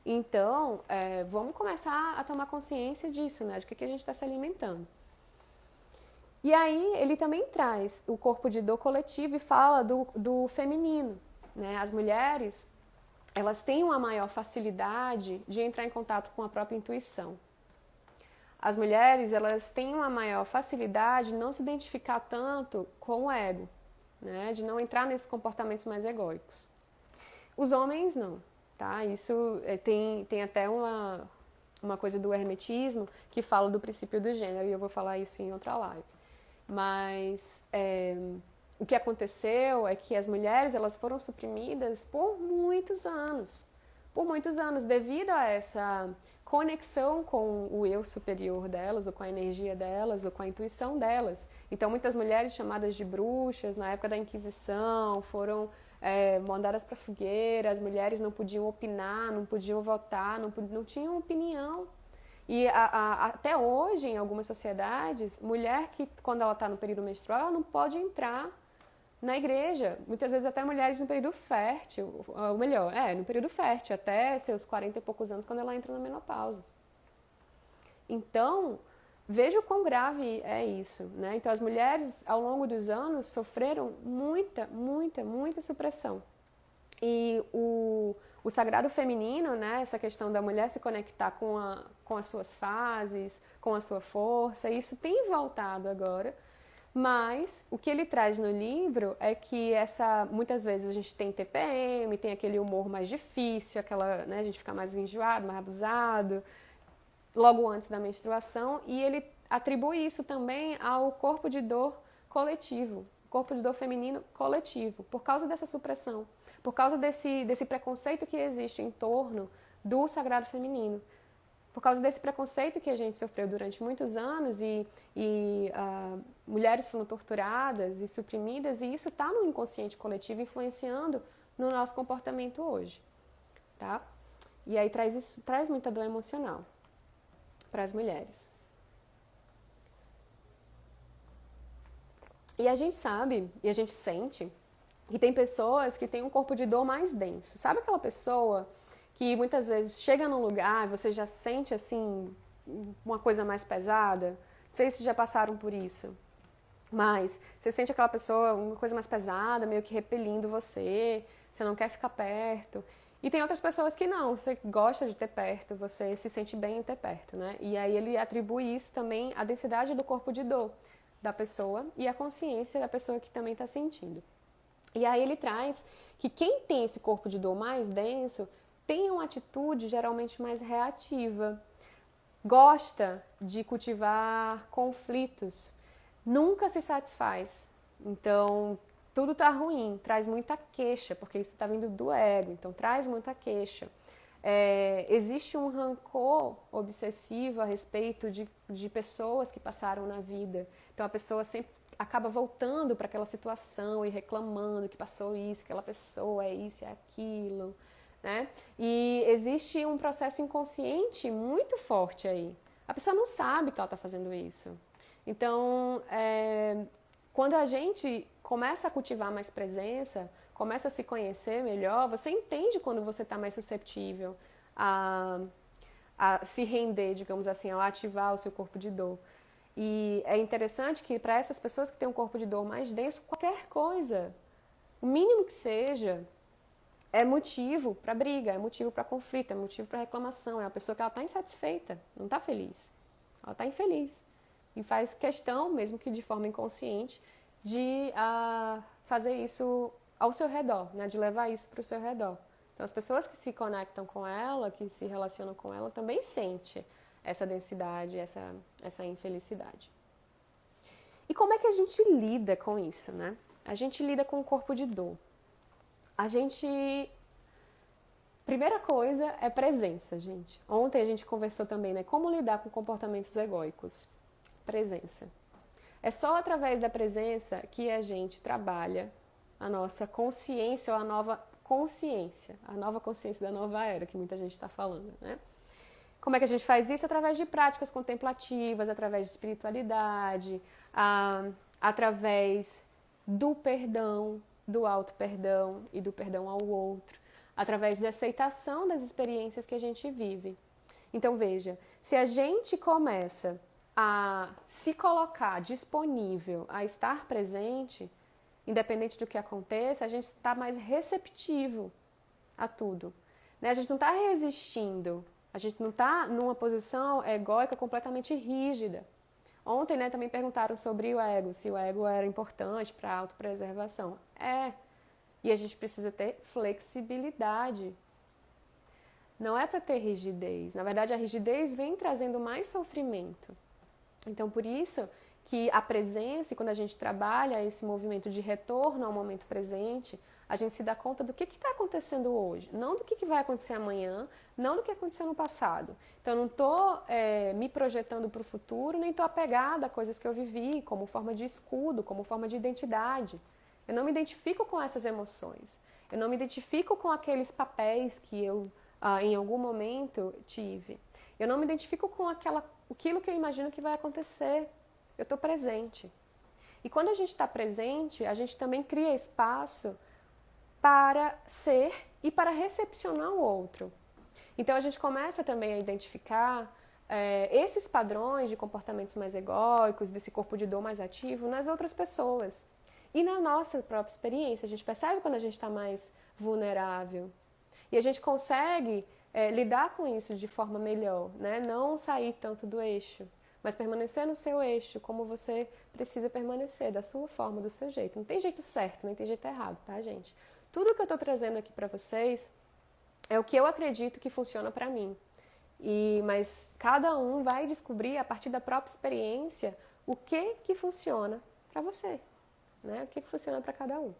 Então, vamos começar a tomar consciência disso, né? De que a gente está se alimentando. E aí, ele também traz o corpo de dor coletivo e fala do feminino, né? As mulheres, elas têm uma maior facilidade de entrar em contato com a própria intuição. As mulheres, elas têm uma maior facilidade de não se identificar tanto com o ego, né? De não entrar nesses comportamentos mais egóicos. Os homens, não. Tá? Isso tem até uma coisa do hermetismo que fala do princípio do gênero, e eu vou falar isso em outra live. Mas o que aconteceu é que as mulheres elas foram suprimidas por muitos anos, devido a essa conexão com o eu superior delas, ou com a energia delas, ou com a intuição delas. Então muitas mulheres chamadas de bruxas na época da Inquisição foram mandadas para fogueira, as mulheres não podiam opinar, não podiam votar, não tinham opinião. E até hoje, em algumas sociedades, mulher que, quando ela está no período menstrual, ela não pode entrar na igreja. Muitas vezes até mulheres no período fértil, ou melhor, no período fértil, até seus 40 e poucos anos, quando ela entra na menopausa. Então, veja o quão grave é isso, né? Então as mulheres ao longo dos anos sofreram muita supressão. E o sagrado feminino, né, essa questão da mulher se conectar com as suas fases, com a sua força, isso tem voltado agora. Mas o que ele traz no livro é que muitas vezes a gente tem TPM, tem aquele humor mais difícil, né, a gente fica mais enjoado, mais abusado, logo antes da menstruação, e ele atribui isso também ao corpo de dor coletivo, corpo de dor feminino coletivo, por causa dessa supressão, por causa desse preconceito que existe em torno do sagrado feminino. Por causa desse preconceito que a gente sofreu durante muitos anos e mulheres foram torturadas e suprimidas, e isso está no inconsciente coletivo influenciando no nosso comportamento hoje, tá? E aí traz muita dor emocional para as mulheres. E a gente sabe, e a gente sente, que tem pessoas que têm um corpo de dor mais denso. Sabe aquela pessoa que muitas vezes chega num lugar e você já sente assim uma coisa mais pesada? Não sei se já passaram por isso, mas você sente aquela pessoa, uma coisa mais pesada, meio que repelindo você não quer ficar perto. E tem outras pessoas que não, você gosta de ter perto, você se sente bem em ter perto, né? E aí ele atribui isso também à densidade do corpo de dor da pessoa e à consciência da pessoa que também está sentindo. E aí ele traz que quem tem esse corpo de dor mais denso tem uma atitude geralmente mais reativa, gosta de cultivar conflitos, nunca se satisfaz. Então, tudo tá ruim, traz muita queixa, porque isso está vindo do ego, então traz muita queixa. Existe um rancor obsessivo a respeito de pessoas que passaram na vida. Então a pessoa sempre acaba voltando para aquela situação e reclamando que passou isso, aquela pessoa é isso, é aquilo, né? E existe um processo inconsciente muito forte aí. A pessoa não sabe que ela está fazendo isso. Então, quando a gente começa a cultivar mais presença, começa a se conhecer melhor, você entende quando você está mais suscetível a se render, digamos assim, ao ativar o seu corpo de dor. E é interessante que para essas pessoas que têm um corpo de dor mais denso, qualquer coisa, o mínimo que seja, é motivo para briga, é motivo para conflito, é motivo para reclamação. É uma pessoa que ela está insatisfeita, não está feliz. Ela está infeliz. E faz questão, mesmo que de forma inconsciente, de fazer isso ao seu redor, né? De levar isso para o seu redor. Então, as pessoas que se conectam com ela, que se relacionam com ela, também sentem essa densidade, essa infelicidade. E como é que a gente lida com isso, né? A gente lida com o corpo de dor. Primeira coisa é presença, gente. Ontem a gente conversou também, né? Como lidar com comportamentos egóicos. Presença. É só através da presença que a gente trabalha a nossa consciência ou a nova consciência da nova era, que muita gente está falando, né? Como é que a gente faz isso? Através de práticas contemplativas, através de espiritualidade, através do perdão, do auto-perdão e do perdão ao outro, através da aceitação das experiências que a gente vive. Então, veja, se a gente começa a se colocar disponível, a estar presente, independente do que aconteça, a gente está mais receptivo a tudo, né? A gente não está resistindo, a gente não está numa posição egóica completamente rígida. Ontem, né, também perguntaram sobre o ego, se o ego era importante para a autopreservação. E a gente precisa ter flexibilidade. Não é para ter rigidez. Na verdade, a rigidez vem trazendo mais sofrimento. Então, por isso que a presença, e quando a gente trabalha esse movimento de retorno ao momento presente, a gente se dá conta do que está acontecendo hoje, não do que vai acontecer amanhã, não do que aconteceu no passado. Então, eu não estou me projetando para o futuro, nem estou apegada a coisas que eu vivi, como forma de escudo, como forma de identidade. Eu não me identifico com essas emoções. Eu não me identifico com aqueles papéis que eu, em algum momento, tive. Eu não me identifico com aquilo que eu imagino que vai acontecer. Eu estou presente. E quando a gente está presente, a gente também cria espaço para ser e para recepcionar o outro. Então, a gente começa também a identificar esses padrões de comportamentos mais egóicos, desse corpo de dor mais ativo nas outras pessoas. E na nossa própria experiência, a gente percebe quando a gente está mais vulnerável. E a gente consegue lidar com isso de forma melhor, né? Não sair tanto do eixo, mas permanecer no seu eixo, como você precisa permanecer, da sua forma, do seu jeito. Não tem jeito certo, nem tem jeito errado, tá, gente? Tudo que eu tô trazendo aqui pra vocês é o que eu acredito que funciona pra mim. Mas cada um vai descobrir, a partir da própria experiência, o que funciona pra você, né? O que funciona pra cada um.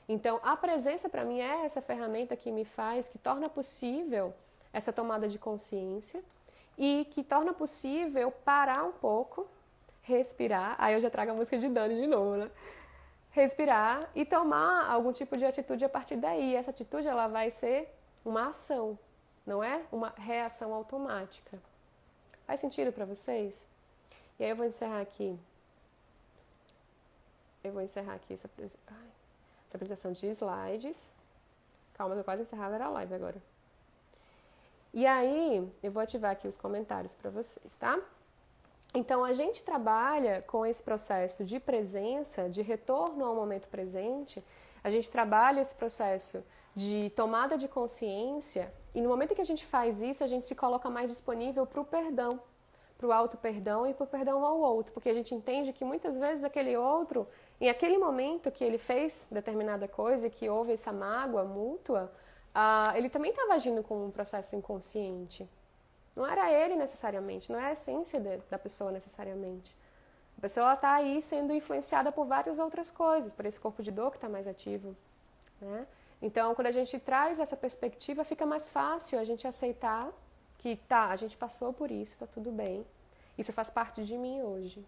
Então, a presença pra mim é essa ferramenta que me faz, que torna possível essa tomada de consciência e que torna possível parar um pouco, respirar. Aí eu já trago a música de Dani de novo, né? Respirar e tomar algum tipo de atitude a partir daí. Essa atitude ela vai ser uma ação, não é uma reação automática. Faz sentido para vocês? E aí eu vou encerrar aqui. Essa apresentação de slides. Calma, eu quase encerrava a live agora. E aí, eu vou ativar aqui os comentários para vocês, tá? Então, a gente trabalha com esse processo de presença, de retorno ao momento presente, a gente trabalha esse processo de tomada de consciência, e no momento que a gente faz isso, a gente se coloca mais disponível para o perdão, para o auto-perdão e para o perdão ao outro, porque a gente entende que muitas vezes aquele outro, em aquele momento que ele fez determinada coisa e que houve essa mágoa mútua, ele também estava agindo com um processo inconsciente. Não era ele necessariamente, não é a essência da pessoa necessariamente. A pessoa está aí sendo influenciada por várias outras coisas, por esse corpo de dor que está mais ativo, né? Então, quando a gente traz essa perspectiva, fica mais fácil a gente aceitar que a gente passou por isso, está tudo bem. Isso faz parte de mim hoje.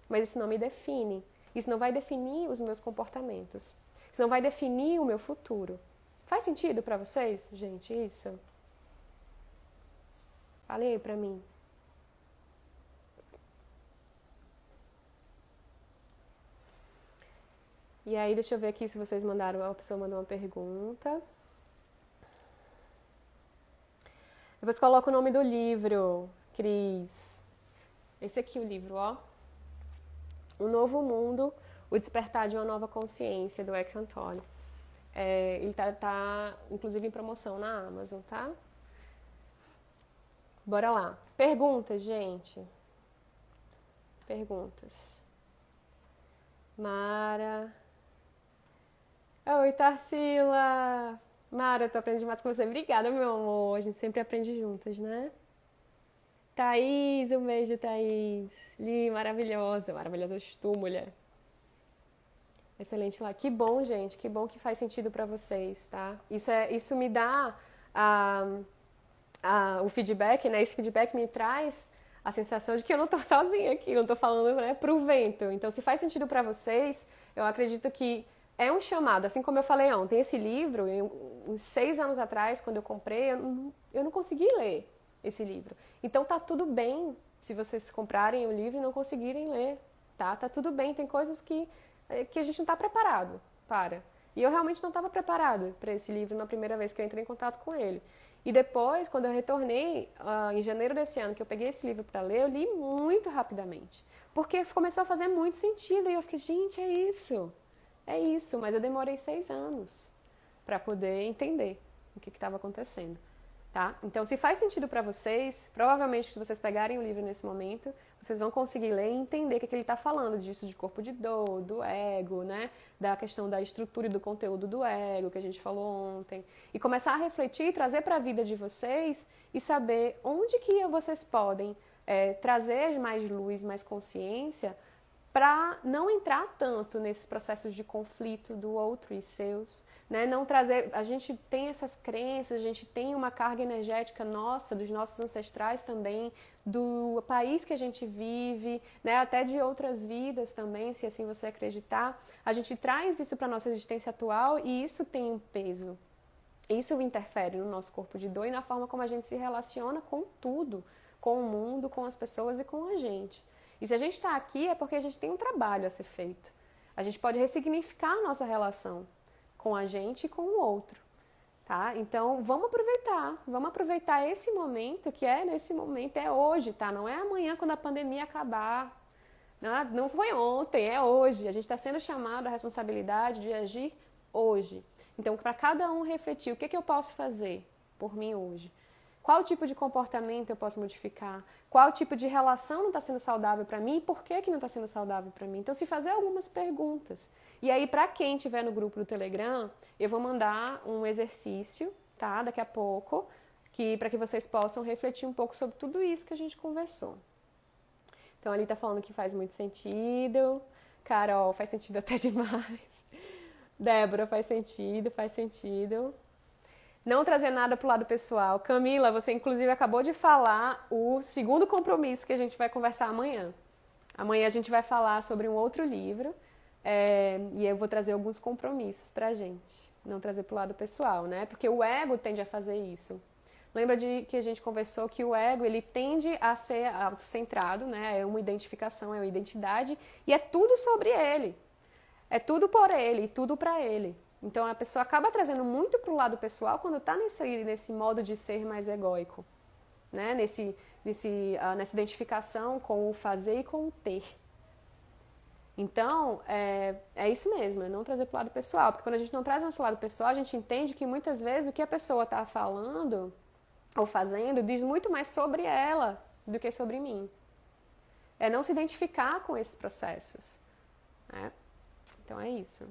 Mas isso não me define. Isso não vai definir os meus comportamentos. Isso não vai definir o meu futuro. Faz sentido para vocês, gente, isso? Falem aí pra mim. E aí, deixa eu ver aqui se vocês mandaram, uma pessoa mandou uma pergunta. Depois coloca o nome do livro, Cris. Esse aqui é o livro, ó. O Novo Mundo, o Despertar de uma Nova Consciência, do Eckhart Tolle. Ele tá, inclusive, em promoção na Amazon, tá? Bora lá. Perguntas, gente. Perguntas. Mara. Oi, Tarsila. Mara, tu aprende mais com você. Obrigada, meu amor. A gente sempre aprende juntas, né? Thaís, um beijo, Thaís. Li, maravilhosa. Maravilhosa tu, mulher. Excelente lá. Que bom, gente. Que bom que faz sentido pra vocês, tá? Isso me dá o feedback, né? Esse feedback me traz a sensação de que eu não tô sozinha aqui, não tô falando, né, pro vento. Então, se faz sentido pra vocês, eu acredito que é um chamado. Assim como eu falei ontem, esse livro, uns 6 anos atrás, quando eu comprei, eu não consegui ler esse livro. Então, tá tudo bem se vocês comprarem o livro e não conseguirem ler, tá? Tá tudo bem, tem coisas que a gente não tá preparado para. E eu realmente não estava preparado para esse livro na primeira vez que eu entrei em contato com ele. E depois, quando eu retornei, em janeiro desse ano, que eu peguei esse livro para ler, eu li muito rapidamente. Porque começou a fazer muito sentido. E eu fiquei, gente, é isso. É isso. Mas eu demorei 6 anos para poder entender o que estava acontecendo. Tá? Então, se faz sentido para vocês, provavelmente se vocês pegarem o livro nesse momento, vocês vão conseguir ler e entender o que ele está falando disso, de corpo de dor, do ego, né? Da questão da estrutura e do conteúdo do ego, que a gente falou ontem. E começar a refletir, trazer para a vida de vocês e saber onde que vocês podem trazer mais luz, mais consciência, para não entrar tanto nesses processos de conflito do outro e seus. Né? Não trazer, a gente tem essas crenças, a gente tem uma carga energética nossa, dos nossos ancestrais também, do país que a gente vive, né? Até de outras vidas também, se assim você acreditar. A gente traz isso para a nossa existência atual e isso tem um peso. Isso interfere no nosso corpo de dor e na forma como a gente se relaciona com tudo, com o mundo, com as pessoas e com a gente. E se a gente está aqui é porque a gente tem um trabalho a ser feito. A gente pode ressignificar a nossa relação com a gente e com o outro. tá? Então, vamos aproveitar esse momento, que é nesse momento, é hoje, tá? Não é amanhã quando a pandemia acabar, não foi ontem, é hoje. A gente está sendo chamado à responsabilidade de agir hoje. Então, para cada um refletir, o que eu posso fazer por mim hoje? Qual tipo de comportamento eu posso modificar? Qual tipo de relação não está sendo saudável para mim e por que não está sendo saudável para mim? Então, se fazer algumas perguntas. E aí, para quem estiver no grupo do Telegram, eu vou mandar um exercício, tá? Daqui a pouco, para que vocês possam refletir um pouco sobre tudo isso que a gente conversou. Então, ali tá falando que faz muito sentido. Carol, faz sentido até demais. Débora, faz sentido, faz sentido. Não trazer nada pro lado pessoal. Camila, você inclusive acabou de falar o segundo compromisso que a gente vai conversar amanhã. Amanhã a gente vai falar sobre um outro livro e eu vou trazer alguns compromissos pra gente. Não trazer pro lado pessoal, né? Porque o ego tende a fazer isso. Lembra de que a gente conversou que o ego, ele tende a ser autocentrado, né? É uma identificação, é uma identidade e é tudo sobre ele. É tudo por ele, tudo pra ele. Então, a pessoa acaba trazendo muito para o lado pessoal quando está nesse modo de ser mais egóico, né? Nessa identificação com o fazer e com o ter. Então, é isso mesmo, é não trazer para o lado pessoal. Porque quando a gente não traz para o lado pessoal, a gente entende que muitas vezes o que a pessoa está falando ou fazendo diz muito mais sobre ela do que sobre mim. É não se identificar com esses processos, né? Então, é isso.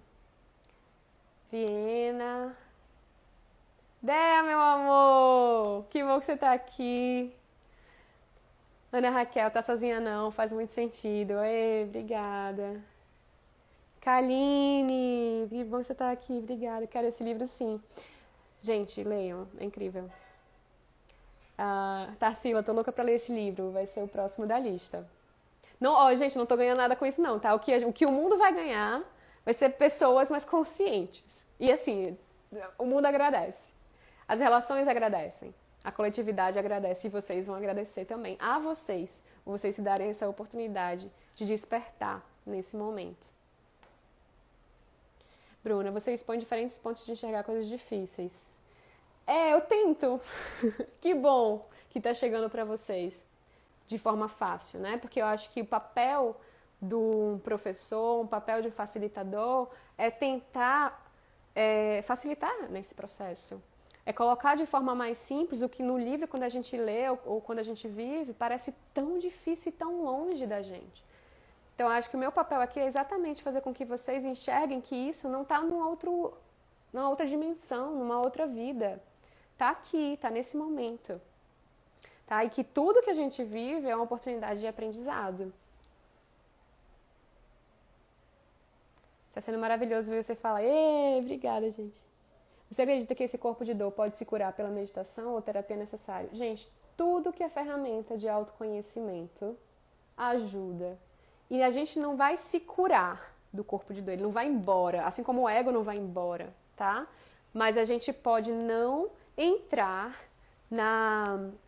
Viena. Dea, meu amor! Que bom que você tá aqui. Ana Raquel, tá sozinha não, faz muito sentido. Ei, obrigada. Kaline, que bom que você tá aqui, obrigada. Quero esse livro sim. Gente, leiam, é incrível. Tarsila, tô louca pra ler esse livro, vai ser o próximo da lista. Não, gente, não tô ganhando nada com isso não, tá? O que o mundo vai ganhar vai ser pessoas mais conscientes. E assim, o mundo agradece. As relações agradecem. A coletividade agradece e vocês vão agradecer também a vocês se darem essa oportunidade de despertar nesse momento. Bruna, você expõe diferentes pontos de enxergar coisas difíceis. Eu tento. Que bom que tá chegando para vocês de forma fácil, né? Porque eu acho que o papel do professor, um papel de facilitador, é tentar facilitar nesse processo. É colocar de forma mais simples o que no livro, quando a gente lê ou quando a gente vive, parece tão difícil e tão longe da gente. Então, acho que o meu papel aqui é exatamente fazer com que vocês enxerguem que isso não está numa outra dimensão, numa outra vida. Está aqui, está nesse momento. Tá? E que tudo que a gente vive é uma oportunidade de aprendizado. Está sendo maravilhoso ver você falar. Obrigada, gente. Você acredita que esse corpo de dor pode se curar pela meditação ou terapia necessária? Gente, tudo que é ferramenta de autoconhecimento ajuda. E a gente não vai se curar do corpo de dor, ele não vai embora, assim como o ego não vai embora, tá? Mas a gente pode não entrar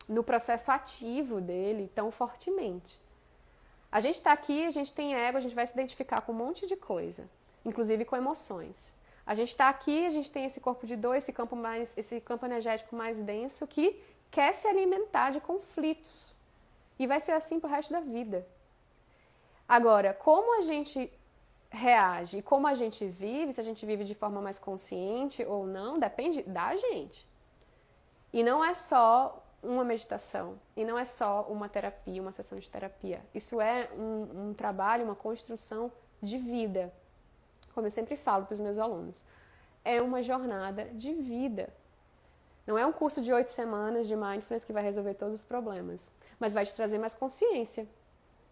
no processo ativo dele tão fortemente. A gente está aqui, a gente tem ego, a gente vai se identificar com um monte de coisa, inclusive com emoções. A gente está aqui, a gente tem esse corpo de dor, esse campo energético mais denso que quer se alimentar de conflitos. E vai ser assim pro resto da vida. Agora, como a gente reage e como a gente vive, se a gente vive de forma mais consciente ou não, depende da gente. E não é só uma meditação, e não é só uma terapia, uma sessão de terapia. Isso é um trabalho, uma construção de vida. Como eu sempre falo para os meus alunos, é uma jornada de vida. Não é um curso de 8 semanas de mindfulness que vai resolver todos os problemas, mas vai te trazer mais consciência.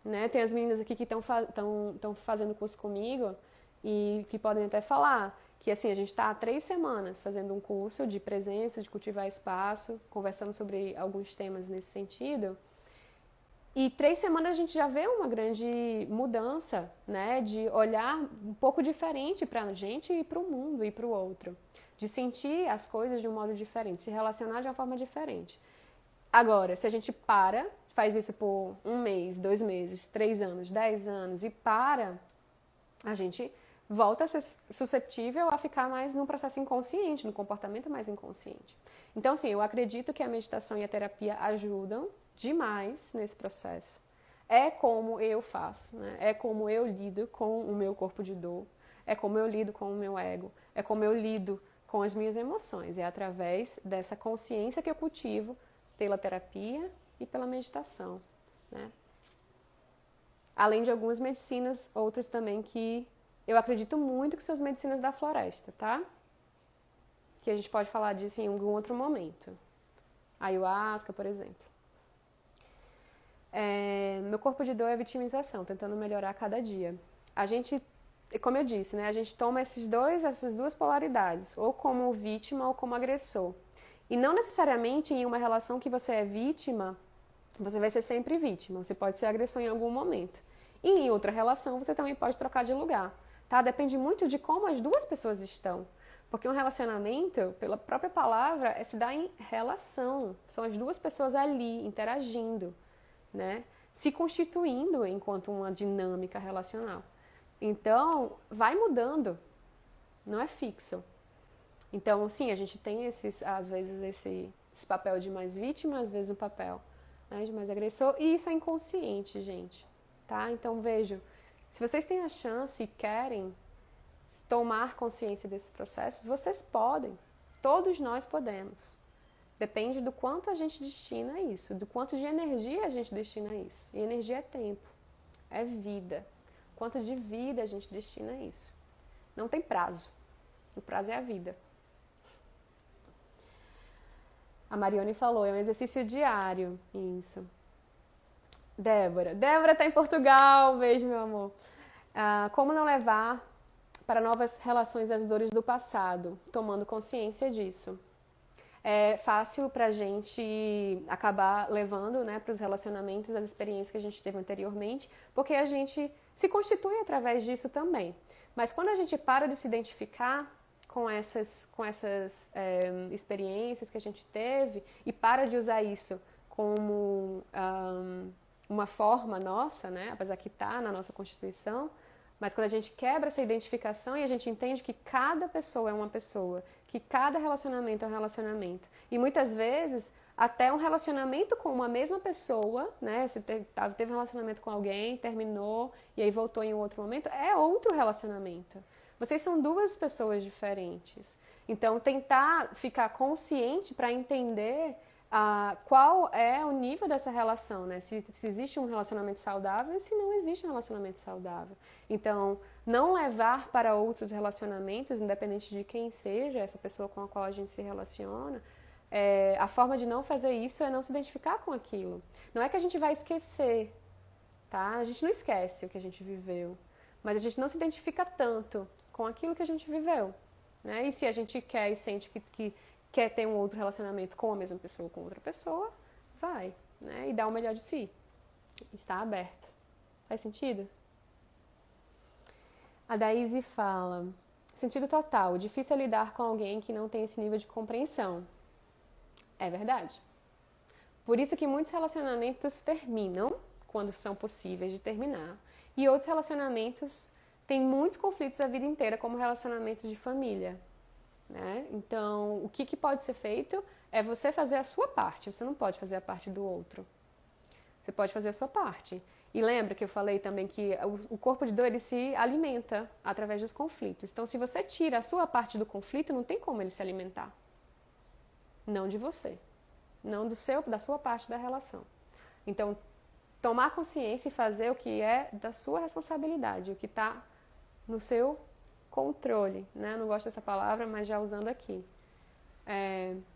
Né? Tem as meninas aqui que estão fazendo curso comigo e que podem até falar que assim, a gente está há 3 semanas fazendo um curso de presença, de cultivar espaço, conversando sobre alguns temas nesse sentido. E 3 semanas a gente já vê uma grande mudança, né, de olhar um pouco diferente para a gente e para o mundo e para o outro. De sentir as coisas de um modo diferente, se relacionar de uma forma diferente. Agora, se a gente faz isso por 1 mês, 2 meses, 3 anos, 10 anos e a gente volta a ser susceptível a ficar mais num processo inconsciente, no comportamento mais inconsciente. Então, sim, eu acredito que a meditação e a terapia ajudam demais nesse processo. É como eu faço, né? É como eu lido com o meu corpo de dor, é como eu lido com o meu ego, é como eu lido com as minhas emoções. É através dessa consciência que eu cultivo pela terapia e pela meditação, né? Além de algumas medicinas, outras também que eu acredito muito que são as medicinas da floresta, tá? Que a gente pode falar disso em algum outro momento. Ayahuasca, por exemplo. Meu corpo de dor é vitimização, tentando melhorar a cada dia. A gente, como eu disse, né, a gente toma essas duas polaridades, ou como vítima ou como agressor. E não necessariamente em uma relação que você é vítima, você vai ser sempre vítima. Você pode ser agressor em algum momento. E em outra relação, você também pode trocar de lugar. Tá? Depende muito de como as duas pessoas estão. Porque um relacionamento, pela própria palavra, se dá em relação. São as duas pessoas ali, interagindo, né? Se constituindo enquanto uma dinâmica relacional. Então, vai mudando. Não é fixo. Então, sim, a gente tem às vezes esse papel de mais vítima, às vezes um papel, né, de mais agressor. E isso é inconsciente, gente. Tá? Então, vejo, se vocês têm a chance e querem tomar consciência desses processos, vocês podem. Todos nós podemos. Depende do quanto a gente destina a isso, do quanto de energia a gente destina a isso. E energia é tempo, é vida. Quanto de vida a gente destina a isso. Não tem prazo. O prazo é a vida. A Marione falou, é um exercício diário. Isso. Débora está em Portugal. Beijo, meu amor. Como não levar para novas relações as dores do passado? Tomando consciência disso. É fácil pra gente acabar levando, né, para os relacionamentos as experiências que a gente teve anteriormente, porque a gente se constitui através disso também. Mas quando a gente para de se identificar com essas experiências que a gente teve e para de usar isso como uma forma nossa, né, apesar que está na nossa Constituição, mas quando a gente quebra essa identificação e a gente entende que cada pessoa é uma pessoa, que cada relacionamento é um relacionamento. E muitas vezes, até um relacionamento com uma mesma pessoa, né? Você teve um relacionamento com alguém, terminou e aí voltou em um outro momento, é outro relacionamento. Vocês são duas pessoas diferentes. Então, tentar ficar consciente para entender qual é o nível dessa relação, né? Se existe um relacionamento saudável e se não existe um relacionamento saudável. Então, não levar para outros relacionamentos, independente de quem seja essa pessoa com a qual a gente se relaciona, a forma de não fazer isso é não se identificar com aquilo. Não é que a gente vai esquecer, tá? A gente não esquece o que a gente viveu, mas a gente não se identifica tanto com aquilo que a gente viveu, né? E se a gente quer e sente que quer ter um outro relacionamento com a mesma pessoa ou com outra pessoa, vai, né? E dá o melhor de si. Está aberto. Faz sentido? A Daisy fala, sentido total, difícil é lidar com alguém que não tem esse nível de compreensão. É verdade. Por isso que muitos relacionamentos terminam quando são possíveis de terminar. E outros relacionamentos têm muitos conflitos a vida inteira, como relacionamento de família. Né? Então, o que pode ser feito é você fazer a sua parte. Você não pode fazer a parte do outro. Você pode fazer a sua parte. E lembra que eu falei também que o corpo de dor ele se alimenta através dos conflitos. Então, se você tira a sua parte do conflito, não tem como ele se alimentar. Não de você. Não da sua parte da relação. Então, tomar consciência e fazer o que é da sua responsabilidade, o que está no seu controle, né? Não gosto dessa palavra, mas já usando aqui.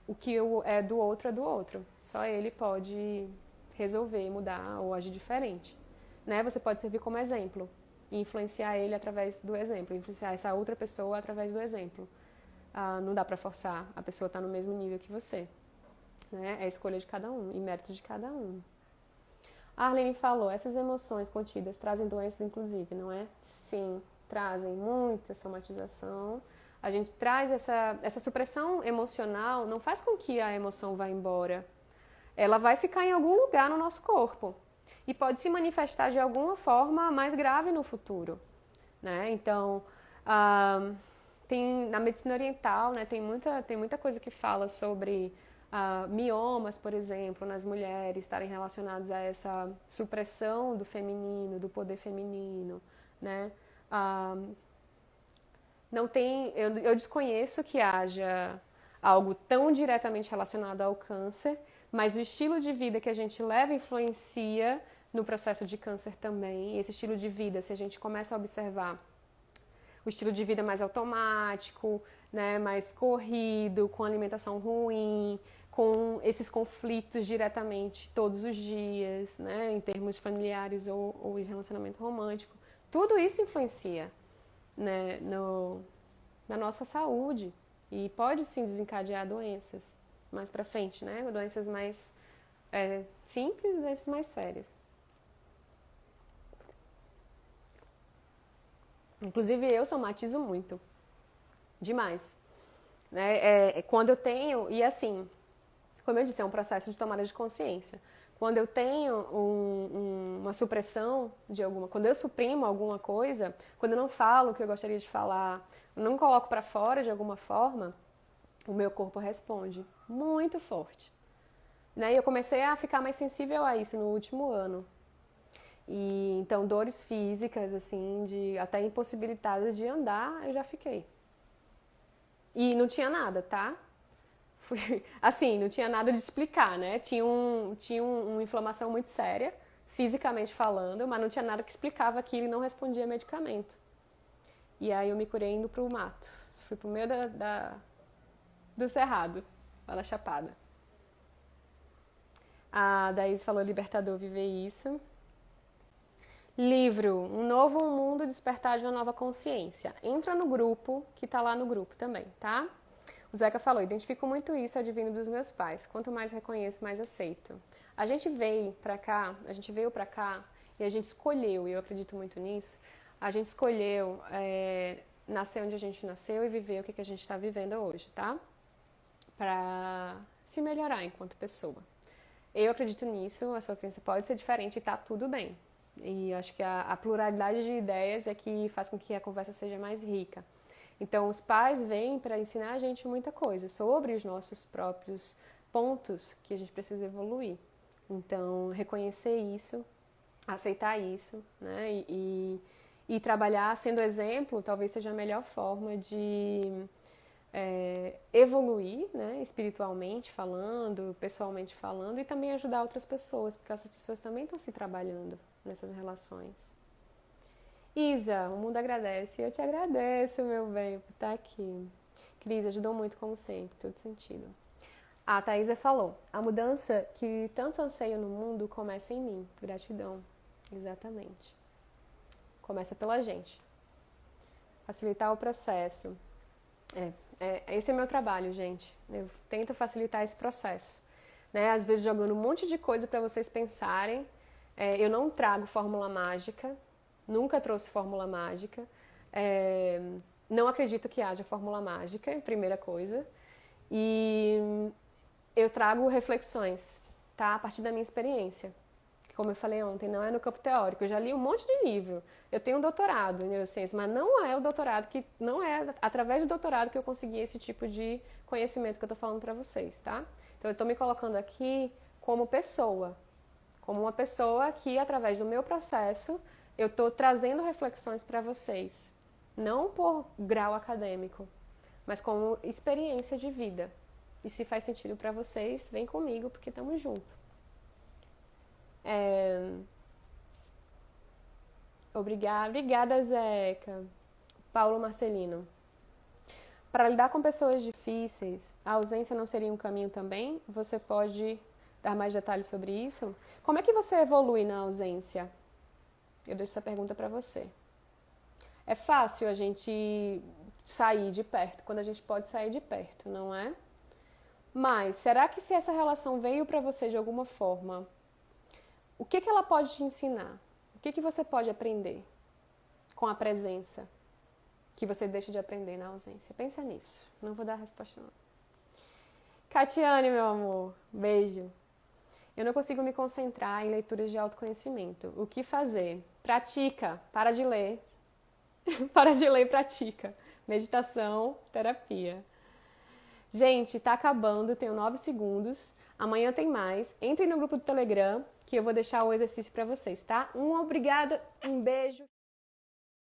O que é do outro. Só ele pode resolver, mudar ou agir diferente. Né? Você pode servir como exemplo e influenciar ele através do exemplo, influenciar essa outra pessoa através do exemplo. Não dá para forçar a pessoa estar no mesmo nível que você. Né? É a escolha de cada um e mérito de cada um. A Arlene falou, essas emoções contidas trazem doenças inclusive, não é? Sim, trazem muita somatização. A gente traz essa supressão emocional, não faz com que a emoção vá embora. Ela vai ficar em algum lugar no nosso corpo. E pode se manifestar de alguma forma mais grave no futuro. Né? Então, Tem, na medicina oriental, né, tem muita coisa que fala sobre miomas, por exemplo, nas mulheres estarem relacionados a essa supressão do feminino, do poder feminino, né? Não tem, eu desconheço que haja algo tão diretamente relacionado ao câncer, mas o estilo de vida que a gente leva influencia no processo de câncer também. E esse estilo de vida, se a gente começa a observar o estilo de vida mais automático, né, mais corrido, com alimentação ruim, com esses conflitos diretamente todos os dias, né, em termos familiares ou em relacionamento romântico, tudo isso influencia, né, na nossa saúde e pode sim desencadear doenças mais pra frente, né, doenças mais simples e doenças mais sérias. Inclusive eu somatizo muito, demais, né? Quando eu tenho, e assim, como eu disse, é um processo de tomada de consciência. Quando eu tenho uma supressão de alguma, quando eu suprimo alguma coisa, quando eu não falo o que eu gostaria de falar, eu não coloco pra fora de alguma forma, o meu corpo responde muito forte, né? E eu comecei a ficar mais sensível a isso no último ano. E então dores físicas, assim, de até impossibilidade de andar, eu já fiquei. E não tinha nada, tá? Assim, não tinha nada de explicar, né? Tinha uma inflamação muito séria, fisicamente falando, mas não tinha nada que explicava aquilo e não respondia medicamento. E aí eu me curei indo pro mato. Fui pro meio do cerrado, lá na Chapada. A Daís falou Libertador Viver Isso. Livro, Um Novo Mundo, Despertar de uma Nova Consciência. Entra no grupo, que tá lá no grupo também, tá? O Zeca falou, identifico muito isso advindo dos meus pais. Quanto mais reconheço, mais aceito. A gente veio pra cá e a gente escolheu, e eu acredito muito nisso, a gente escolheu nascer onde a gente nasceu e viver o que a gente está vivendo hoje, tá? Pra se melhorar enquanto pessoa. Eu acredito nisso, a sua crença pode ser diferente e tá tudo bem. E acho que a pluralidade de ideias é que faz com que a conversa seja mais rica. Então, os pais vêm para ensinar a gente muita coisa sobre os nossos próprios pontos que a gente precisa evoluir. Então, reconhecer isso, aceitar isso, né? E trabalhar sendo exemplo talvez seja a melhor forma de evoluir, né? Espiritualmente falando, pessoalmente falando, e também ajudar outras pessoas, porque essas pessoas também estão se trabalhando nessas relações. Isa, o mundo agradece. Eu te agradeço, meu bem, por estar aqui. Cris, ajudou muito como sempre, tudo sentido. A Thaisa falou, a mudança que tanto anseio no mundo começa em mim. Gratidão. Exatamente. Começa pela gente. Facilitar o processo. Esse é meu trabalho, gente. Eu tento facilitar esse processo. Né? Às vezes jogando um monte de coisa para vocês pensarem. Eu não trago fórmula mágica. Nunca trouxe fórmula mágica. Não acredito que haja fórmula mágica, primeira coisa. E eu trago reflexões, tá? A partir da minha experiência. Como eu falei ontem, não é no campo teórico. Eu já li um monte de livro. Eu tenho um doutorado em neurociência, mas não é o doutorado não é através do doutorado que eu consegui esse tipo de conhecimento que eu tô falando pra vocês, tá? Então eu tô me colocando aqui como pessoa. Como uma pessoa que, através do meu processo, eu estou trazendo reflexões para vocês, não por grau acadêmico, mas como experiência de vida. E se faz sentido para vocês, vem comigo, porque estamos juntos. Obrigada, Zeca. Paulo Marcelino. Para lidar com pessoas difíceis, a ausência não seria um caminho também? Você pode dar mais detalhes sobre isso? Como é que você evolui na ausência? Eu deixo essa pergunta para você. É fácil a gente sair de perto, quando a gente pode sair de perto, não é? Mas, será que se essa relação veio para você de alguma forma, o que ela pode te ensinar? O que você pode aprender com a presença que você deixa de aprender na ausência? Pensa nisso. Não vou dar a resposta, não. Catiane, meu amor. Beijo. Eu não consigo me concentrar em leituras de autoconhecimento. O que fazer? Pratica. Para de ler. Para de ler e pratica. Meditação, terapia. Gente, tá acabando, tenho 9 segundos. Amanhã tem mais. Entrem no grupo do Telegram, que eu vou deixar o exercício para vocês, tá? Obrigada, um beijo.